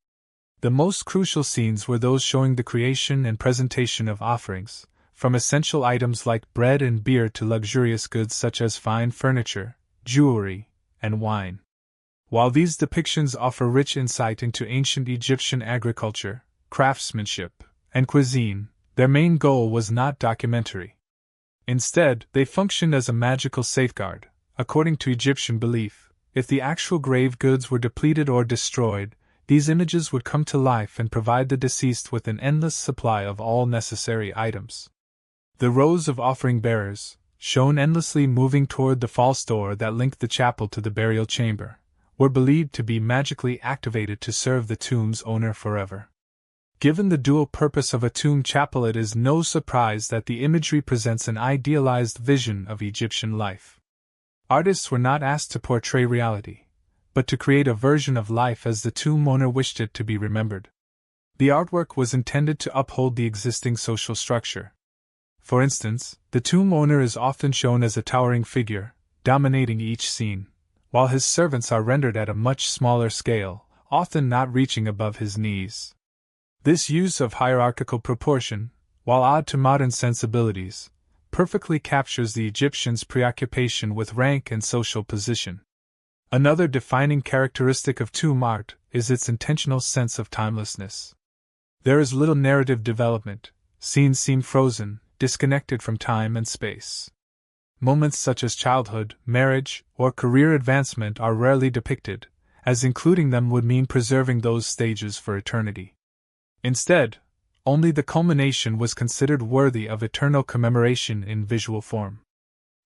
The most crucial scenes were those showing the creation and presentation of offerings, from essential items like bread and beer to luxurious goods such as fine furniture, jewelry, and wine. While these depictions offer rich insight into ancient Egyptian agriculture, craftsmanship, and cuisine, their main goal was not documentary. Instead, they functioned as a magical safeguard. According to Egyptian belief, if the actual grave goods were depleted or destroyed, these images would come to life and provide the deceased with an endless supply of all necessary items. The rows of offering bearers, shown endlessly moving toward the false door that linked the chapel to the burial chamber, were believed to be magically activated to serve the tomb's owner forever. Given the dual purpose of a tomb chapel, it is no surprise that the imagery presents an idealized vision of Egyptian life. Artists were not asked to portray reality, but to create a version of life as the tomb owner wished it to be remembered. The artwork was intended to uphold the existing social structure. For instance, the tomb owner is often shown as a towering figure, dominating each scene, while his servants are rendered at a much smaller scale, often not reaching above his knees. This use of hierarchical proportion, while odd to modern sensibilities, perfectly captures the Egyptians' preoccupation with rank and social position. Another defining characteristic of tomb art is its intentional sense of timelessness. There is little narrative development, scenes seem frozen, disconnected from time and space. Moments such as childhood, marriage, or career advancement are rarely depicted, as including them would mean preserving those stages for eternity. Instead, only the culmination was considered worthy of eternal commemoration in visual form.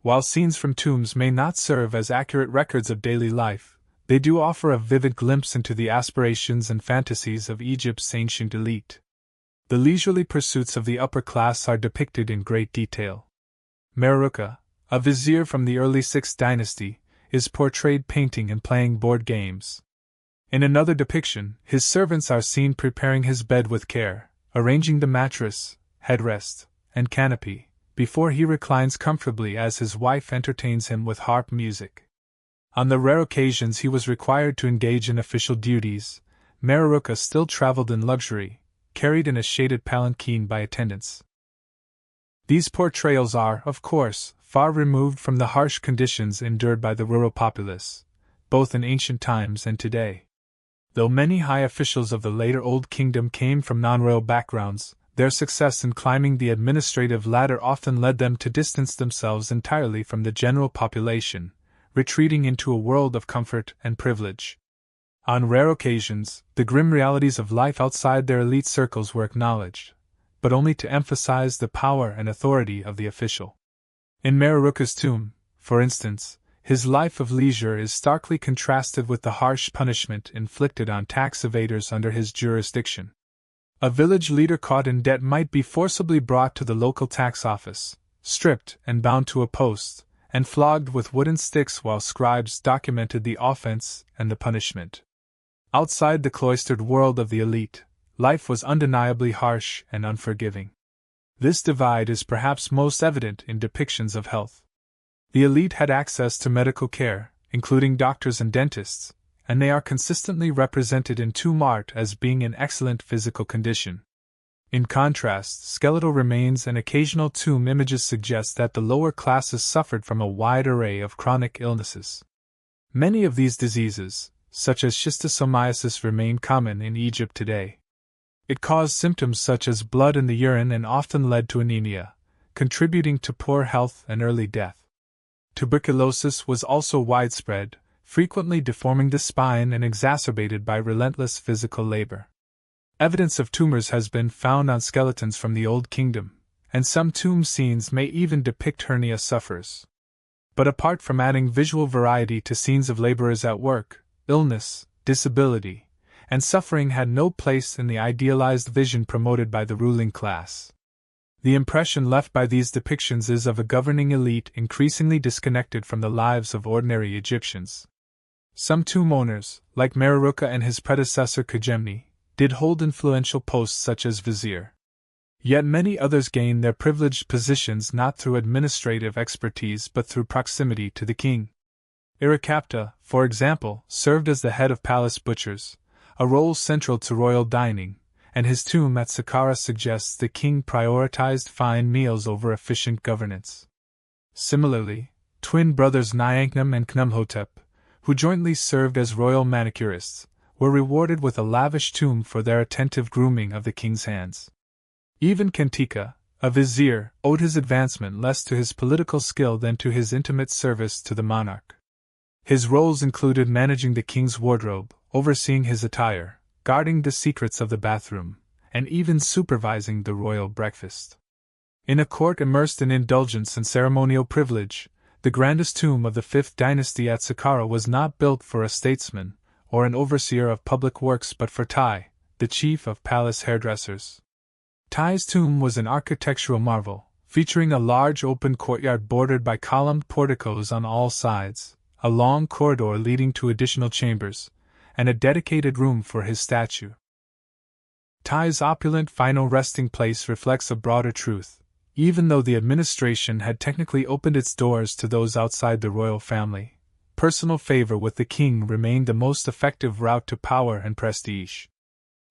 While scenes from tombs may not serve as accurate records of daily life, they do offer a vivid glimpse into the aspirations and fantasies of Egypt's ancient elite. The leisurely pursuits of the upper class are depicted in great detail. Merodach, a vizier from the early 6th dynasty, is portrayed painting and playing board games. In another depiction, his servants are seen preparing his bed with care, arranging the mattress, headrest, and canopy, before he reclines comfortably as his wife entertains him with harp music. On the rare occasions he was required to engage in official duties, Merodach still traveled in luxury, carried in a shaded palanquin by attendants. These portrayals are, of course, far removed from the harsh conditions endured by the rural populace, both in ancient times and today. Though many high officials of the later Old Kingdom came from non-royal backgrounds, their success in climbing the administrative ladder often led them to distance themselves entirely from the general population, retreating into a world of comfort and privilege. On rare occasions, the grim realities of life outside their elite circles were acknowledged, but only to emphasize the power and authority of the official. In Merodach's tomb, for instance, his life of leisure is starkly contrasted with the harsh punishment inflicted on tax evaders under his jurisdiction. A village leader caught in debt might be forcibly brought to the local tax office, stripped and bound to a post, and flogged with wooden sticks while scribes documented the offense and the punishment. Outside the cloistered world of the elite, life was undeniably harsh and unforgiving. This divide is perhaps most evident in depictions of health. The elite had access to medical care, including doctors and dentists, and they are consistently represented in tomb art as being in excellent physical condition. In contrast, skeletal remains and occasional tomb images suggest that the lower classes suffered from a wide array of chronic illnesses. Many of these diseases, such as schistosomiasis, remain common in Egypt today. It caused symptoms such as blood in the urine and often led to anemia, contributing to poor health and early death. Tuberculosis was also widespread, frequently deforming the spine and exacerbated by relentless physical labor. Evidence of tumors has been found on skeletons from the Old Kingdom, and some tomb scenes may even depict hernia sufferers. But apart from adding visual variety to scenes of laborers at work, illness, disability, and suffering had no place in the idealized vision promoted by the ruling class. The impression left by these depictions is of a governing elite increasingly disconnected from the lives of ordinary Egyptians. Some tomb owners, like Mereruka and his predecessor Khejemni, did hold influential posts such as vizier. Yet many others gained their privileged positions not through administrative expertise but through proximity to the king. Irikapta, for example, served as the head of palace butchers, a role central to royal dining, and his tomb at Saqqara suggests the king prioritized fine meals over efficient governance. Similarly, twin brothers Nyanknum and Khnumhotep, who jointly served as royal manicurists, were rewarded with a lavish tomb for their attentive grooming of the king's hands. Even Kentika, a vizier, owed his advancement less to his political skill than to his intimate service to the monarch. His roles included managing the king's wardrobe, overseeing his attire, guarding the secrets of the bathroom, and even supervising the royal breakfast. In a court immersed in indulgence and ceremonial privilege, the grandest tomb of the 5th dynasty at Saqqara was not built for a statesman or an overseer of public works but for Tai, the chief of palace hairdressers. Tai's tomb was an architectural marvel, featuring a large open courtyard bordered by columned porticos on all sides, a long corridor leading to additional chambers, and a dedicated room for his statue. Tai's opulent final resting place reflects a broader truth. Even though the administration had technically opened its doors to those outside the royal family, personal favor with the king remained the most effective route to power and prestige.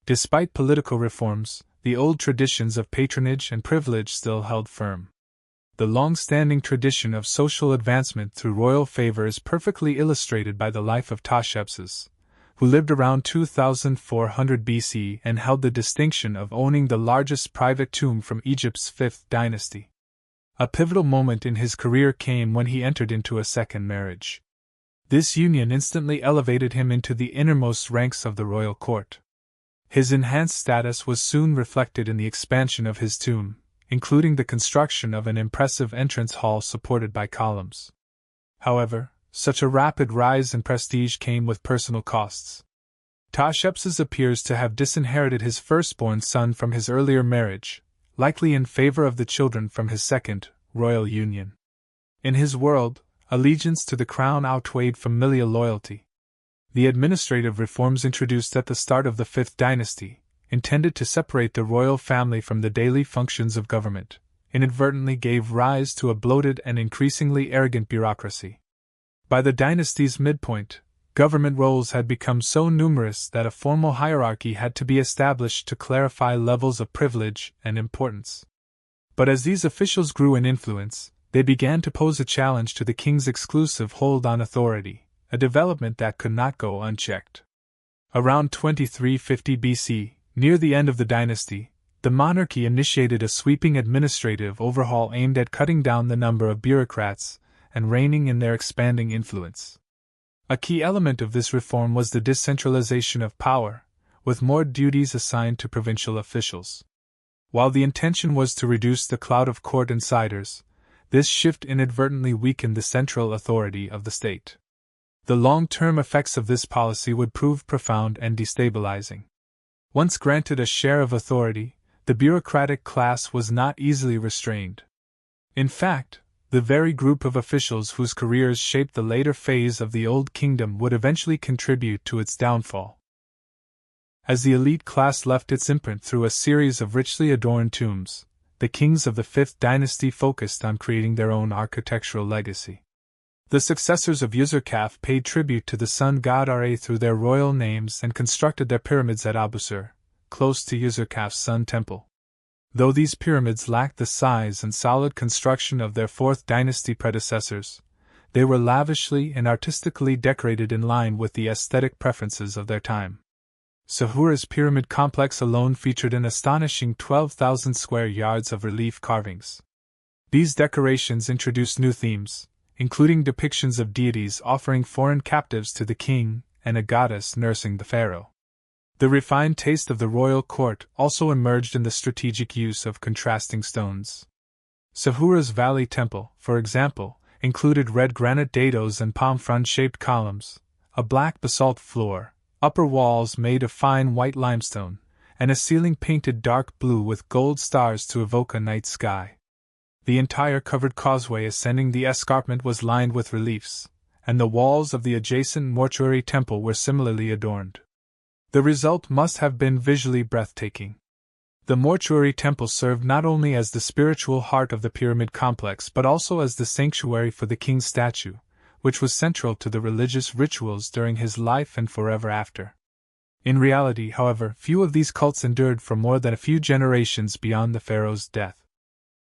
Despite political reforms, the old traditions of patronage and privilege still held firm. The long-standing tradition of social advancement through royal favor is perfectly illustrated by the life of Hatshepsut, who lived around 2400 BC and held the distinction of owning the largest private tomb from Egypt's 5th dynasty. A pivotal moment in his career came when he entered into a second marriage. This union instantly elevated him into the innermost ranks of the royal court. His enhanced status was soon reflected in the expansion of his tomb, including the construction of an impressive entrance hall supported by columns. However, such a rapid rise in prestige came with personal costs. Hatshepsut appears to have disinherited his firstborn son from his earlier marriage, likely in favor of the children from his second, royal union. In his world, allegiance to the crown outweighed familial loyalty. The administrative reforms introduced at the start of the 5th dynasty, intended to separate the royal family from the daily functions of government, inadvertently gave rise to a bloated and increasingly arrogant bureaucracy. By the dynasty's midpoint, government roles had become so numerous that a formal hierarchy had to be established to clarify levels of privilege and importance. But as these officials grew in influence, they began to pose a challenge to the king's exclusive hold on authority, a development that could not go unchecked. Around 2350 BC, near the end of the dynasty, the monarchy initiated a sweeping administrative overhaul aimed at cutting down the number of bureaucrats and reining in their expanding influence. A key element of this reform was the decentralization of power, with more duties assigned to provincial officials. While the intention was to reduce the cloud of court insiders, this shift inadvertently weakened the central authority of the state. The long-term effects of this policy would prove profound and destabilizing. Once granted a share of authority, the bureaucratic class was not easily restrained. In fact, the very group of officials whose careers shaped the later phase of the Old Kingdom would eventually contribute to its downfall. As the elite class left its imprint through a series of richly adorned tombs, the kings of the 5th dynasty focused on creating their own architectural legacy. The successors of Userkaf paid tribute to the sun god Ra through their royal names and constructed their pyramids at Abusir, close to Userkaf's sun temple. Though these pyramids lacked the size and solid construction of their 4th dynasty predecessors, they were lavishly and artistically decorated in line with the aesthetic preferences of their time. Sahura's pyramid complex alone featured an astonishing 12,000 square yards of relief carvings. These decorations introduced new themes, including depictions of deities offering foreign captives to the king and a goddess nursing the pharaoh. The refined taste of the royal court also emerged in the strategic use of contrasting stones. Sahura's Valley Temple, for example, included red granite dados and palm frond-shaped columns, a black basalt floor, upper walls made of fine white limestone, and a ceiling painted dark blue with gold stars to evoke a night sky. The entire covered causeway ascending the escarpment was lined with reliefs, and the walls of the adjacent mortuary temple were similarly adorned. The result must have been visually breathtaking. The mortuary temple served not only as the spiritual heart of the pyramid complex but also as the sanctuary for the king's statue, which was central to the religious rituals during his life and forever after. In reality, however, few of these cults endured for more than a few generations beyond the pharaoh's death.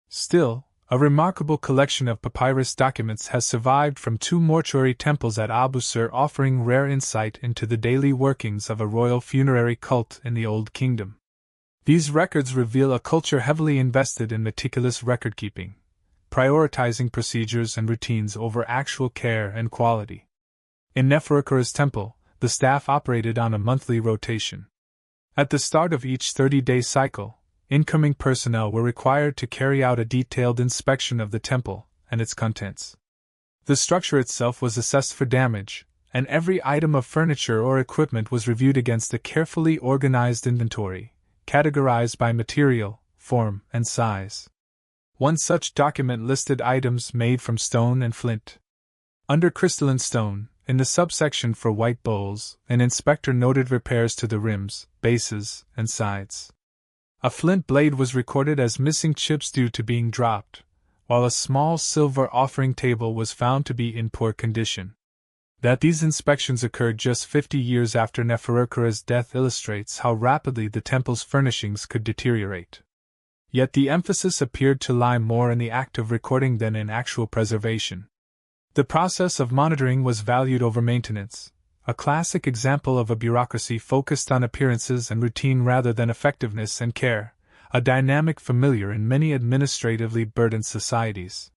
Still, a remarkable collection of papyrus documents has survived from 2 mortuary temples at Abusir, offering rare insight into the daily workings of a royal funerary cult in the Old Kingdom. These records reveal a culture heavily invested in meticulous record-keeping, prioritizing procedures and routines over actual care and quality. In Neferukara's temple, the staff operated on a monthly rotation. At the start of each 30-day cycle, incoming personnel were required to carry out a detailed inspection of the temple and its contents. The structure itself was assessed for damage, and every item of furniture or equipment was reviewed against a carefully organized inventory, categorized by material, form, and size. One such document listed items made from stone and flint. Under crystalline stone, in the subsection for white bowls, an inspector noted repairs to the rims, bases, and sides. A flint blade was recorded as missing chips due to being dropped, while a small silver offering table was found to be in poor condition. That these inspections occurred just 50 years after Neferukara's death illustrates how rapidly the temple's furnishings could deteriorate. Yet the emphasis appeared to lie more in the act of recording than in actual preservation. The process of monitoring was valued over maintenance, a classic example of a bureaucracy focused on appearances and routine rather than effectiveness and care, a dynamic familiar in many administratively burdened societies.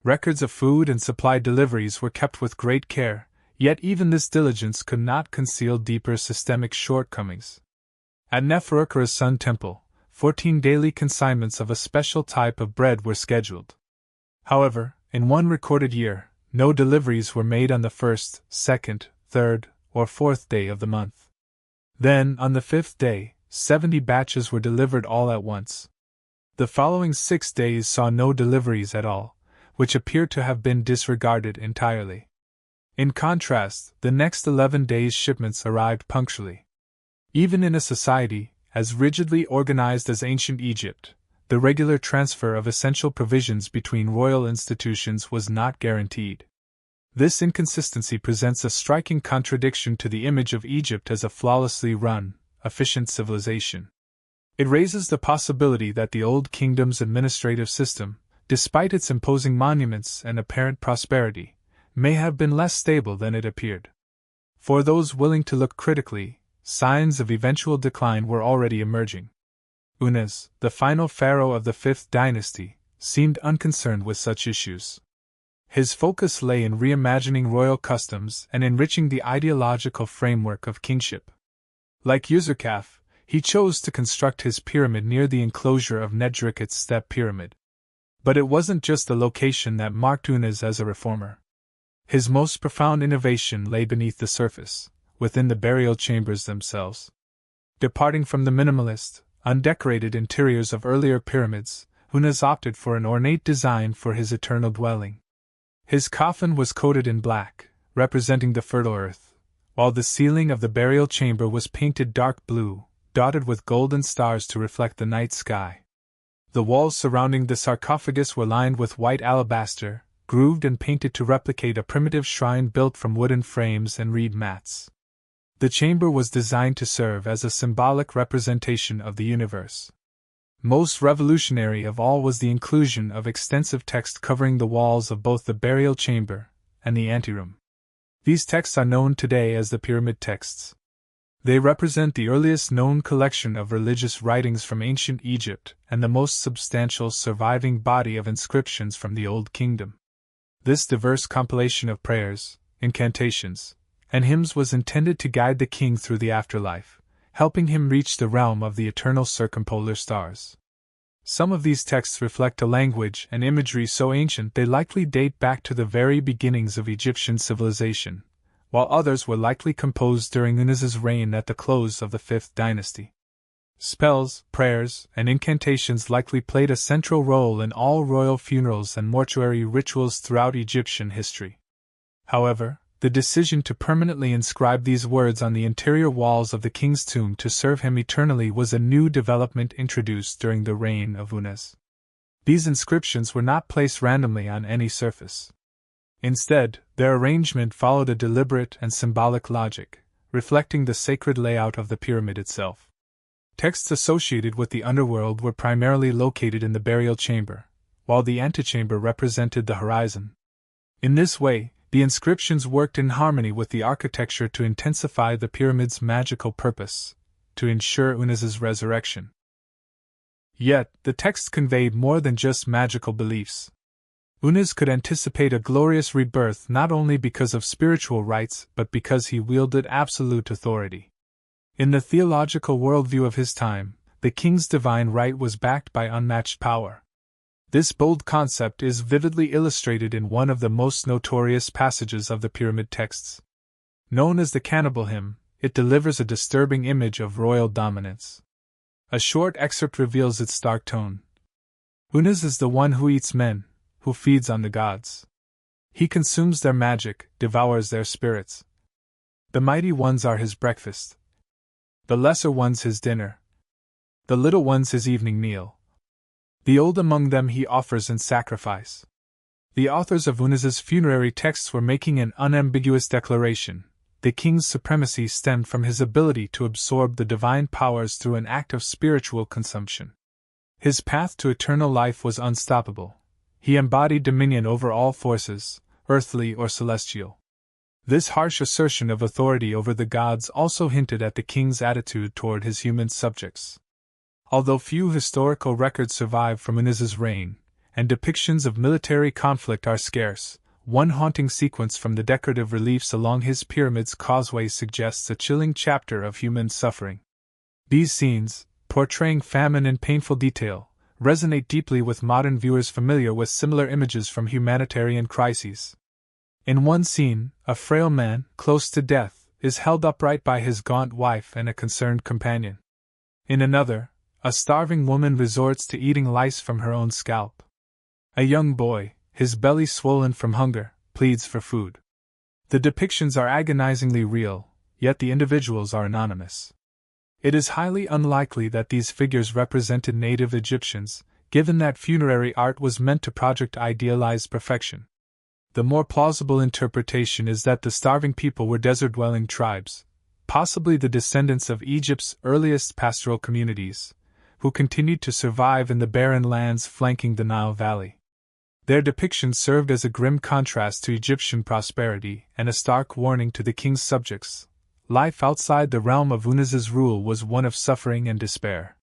Records of food and supply deliveries were kept with great care, yet even this diligence could not conceal deeper systemic shortcomings. At Neferukara's Sun Temple, 14 daily consignments of a special type of bread were scheduled. However, in one recorded year, no deliveries were made on the 1st, 2nd, 3rd, or 4th day of the month. Then, on the 5th day, 70 batches were delivered all at once. The following 6 days saw no deliveries at all, which appeared to have been disregarded entirely. In contrast, the next 11 days' shipments arrived punctually. Even in a society as rigidly organized as ancient Egypt, the regular transfer of essential provisions between royal institutions was not guaranteed. This inconsistency presents a striking contradiction to the image of Egypt as a flawlessly run, efficient civilization. It raises the possibility that the Old Kingdom's administrative system, despite its imposing monuments and apparent prosperity, may have been less stable than it appeared. For those willing to look critically, signs of eventual decline were already emerging. Unas, the final pharaoh of the 5th dynasty, seemed unconcerned with such issues. His focus lay in reimagining royal customs and enriching the ideological framework of kingship. Like Userkaf, he chose to construct his pyramid near the enclosure of Nedriket's step pyramid. But it wasn't just the location that marked Unas as a reformer. His most profound innovation lay beneath the surface, within the burial chambers themselves. Departing from the minimalist, undecorated interiors of earlier pyramids, Unas opted for an ornate design for his eternal dwelling. His coffin was coated in black, representing the fertile earth, while the ceiling of the burial chamber was painted dark blue, dotted with golden stars to reflect the night sky. The walls surrounding the sarcophagus were lined with white alabaster, grooved and painted to replicate a primitive shrine built from wooden frames and reed mats. The chamber was designed to serve as a symbolic representation of the universe. Most revolutionary of all was the inclusion of extensive text covering the walls of both the burial chamber and the anteroom. These texts are known today as the Pyramid Texts. They represent the earliest known collection of religious writings from ancient Egypt and the most substantial surviving body of inscriptions from the Old Kingdom. This diverse compilation of prayers, incantations, and hymns was intended to guide the king through the afterlife, helping him reach the realm of the eternal circumpolar stars. Some of these texts reflect a language and imagery so ancient they likely date back to the very beginnings of Egyptian civilization, while others were likely composed during Una's reign at the close of the 5th dynasty. Spells, prayers, and incantations likely played a central role in all royal funerals and mortuary rituals throughout Egyptian history. However, the decision to permanently inscribe these words on the interior walls of the king's tomb to serve him eternally was a new development introduced during the reign of Unas. These inscriptions were not placed randomly on any surface. Instead, their arrangement followed a deliberate and symbolic logic, reflecting the sacred layout of the pyramid itself. Texts associated with the underworld were primarily located in the burial chamber, while the antechamber represented the horizon. In this way, the inscriptions worked in harmony with the architecture to intensify the pyramid's magical purpose, to ensure Una's resurrection. Yet, the text conveyed more than just magical beliefs. Unas could anticipate a glorious rebirth not only because of spiritual rights but because he wielded absolute authority. In the theological worldview of his time, the king's divine right was backed by unmatched power. This bold concept is vividly illustrated in one of the most notorious passages of the pyramid texts. Known as the Cannibal Hymn, it delivers a disturbing image of royal dominance. A short excerpt reveals its stark tone. Unas is the one who eats men, who feeds on the gods. He consumes their magic, devours their spirits. The mighty ones are his breakfast. The lesser ones his dinner. The little ones his evening meal. The old among them he offers in sacrifice. The authors of Unas's funerary texts were making an unambiguous declaration. The king's supremacy stemmed from his ability to absorb the divine powers through an act of spiritual consumption. His path to eternal life was unstoppable. He embodied dominion over all forces, earthly or celestial. This harsh assertion of authority over the gods also hinted at the king's attitude toward his human subjects. Although few historical records survive from Unas's reign, and depictions of military conflict are scarce, one haunting sequence from the decorative reliefs along his pyramid's causeway suggests a chilling chapter of human suffering. These scenes, portraying famine in painful detail, resonate deeply with modern viewers familiar with similar images from humanitarian crises. In one scene, a frail man, close to death, is held upright by his gaunt wife and a concerned companion. In another, a starving woman resorts to eating lice from her own scalp. A young boy, his belly swollen from hunger, pleads for food. The depictions are agonizingly real, yet the individuals are anonymous. It is highly unlikely that these figures represented native Egyptians, given that funerary art was meant to project idealized perfection. The more plausible interpretation is that the starving people were desert-dwelling tribes, possibly the descendants of Egypt's earliest pastoral communities, who continued to survive in the barren lands flanking the Nile Valley. Their depiction served as a grim contrast to Egyptian prosperity and a stark warning to the king's subjects. Life outside the realm of Unas's rule was one of suffering and despair.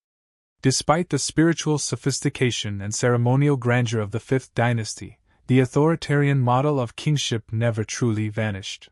Despite the spiritual sophistication and ceremonial grandeur of the 5th dynasty, the authoritarian model of kingship never truly vanished.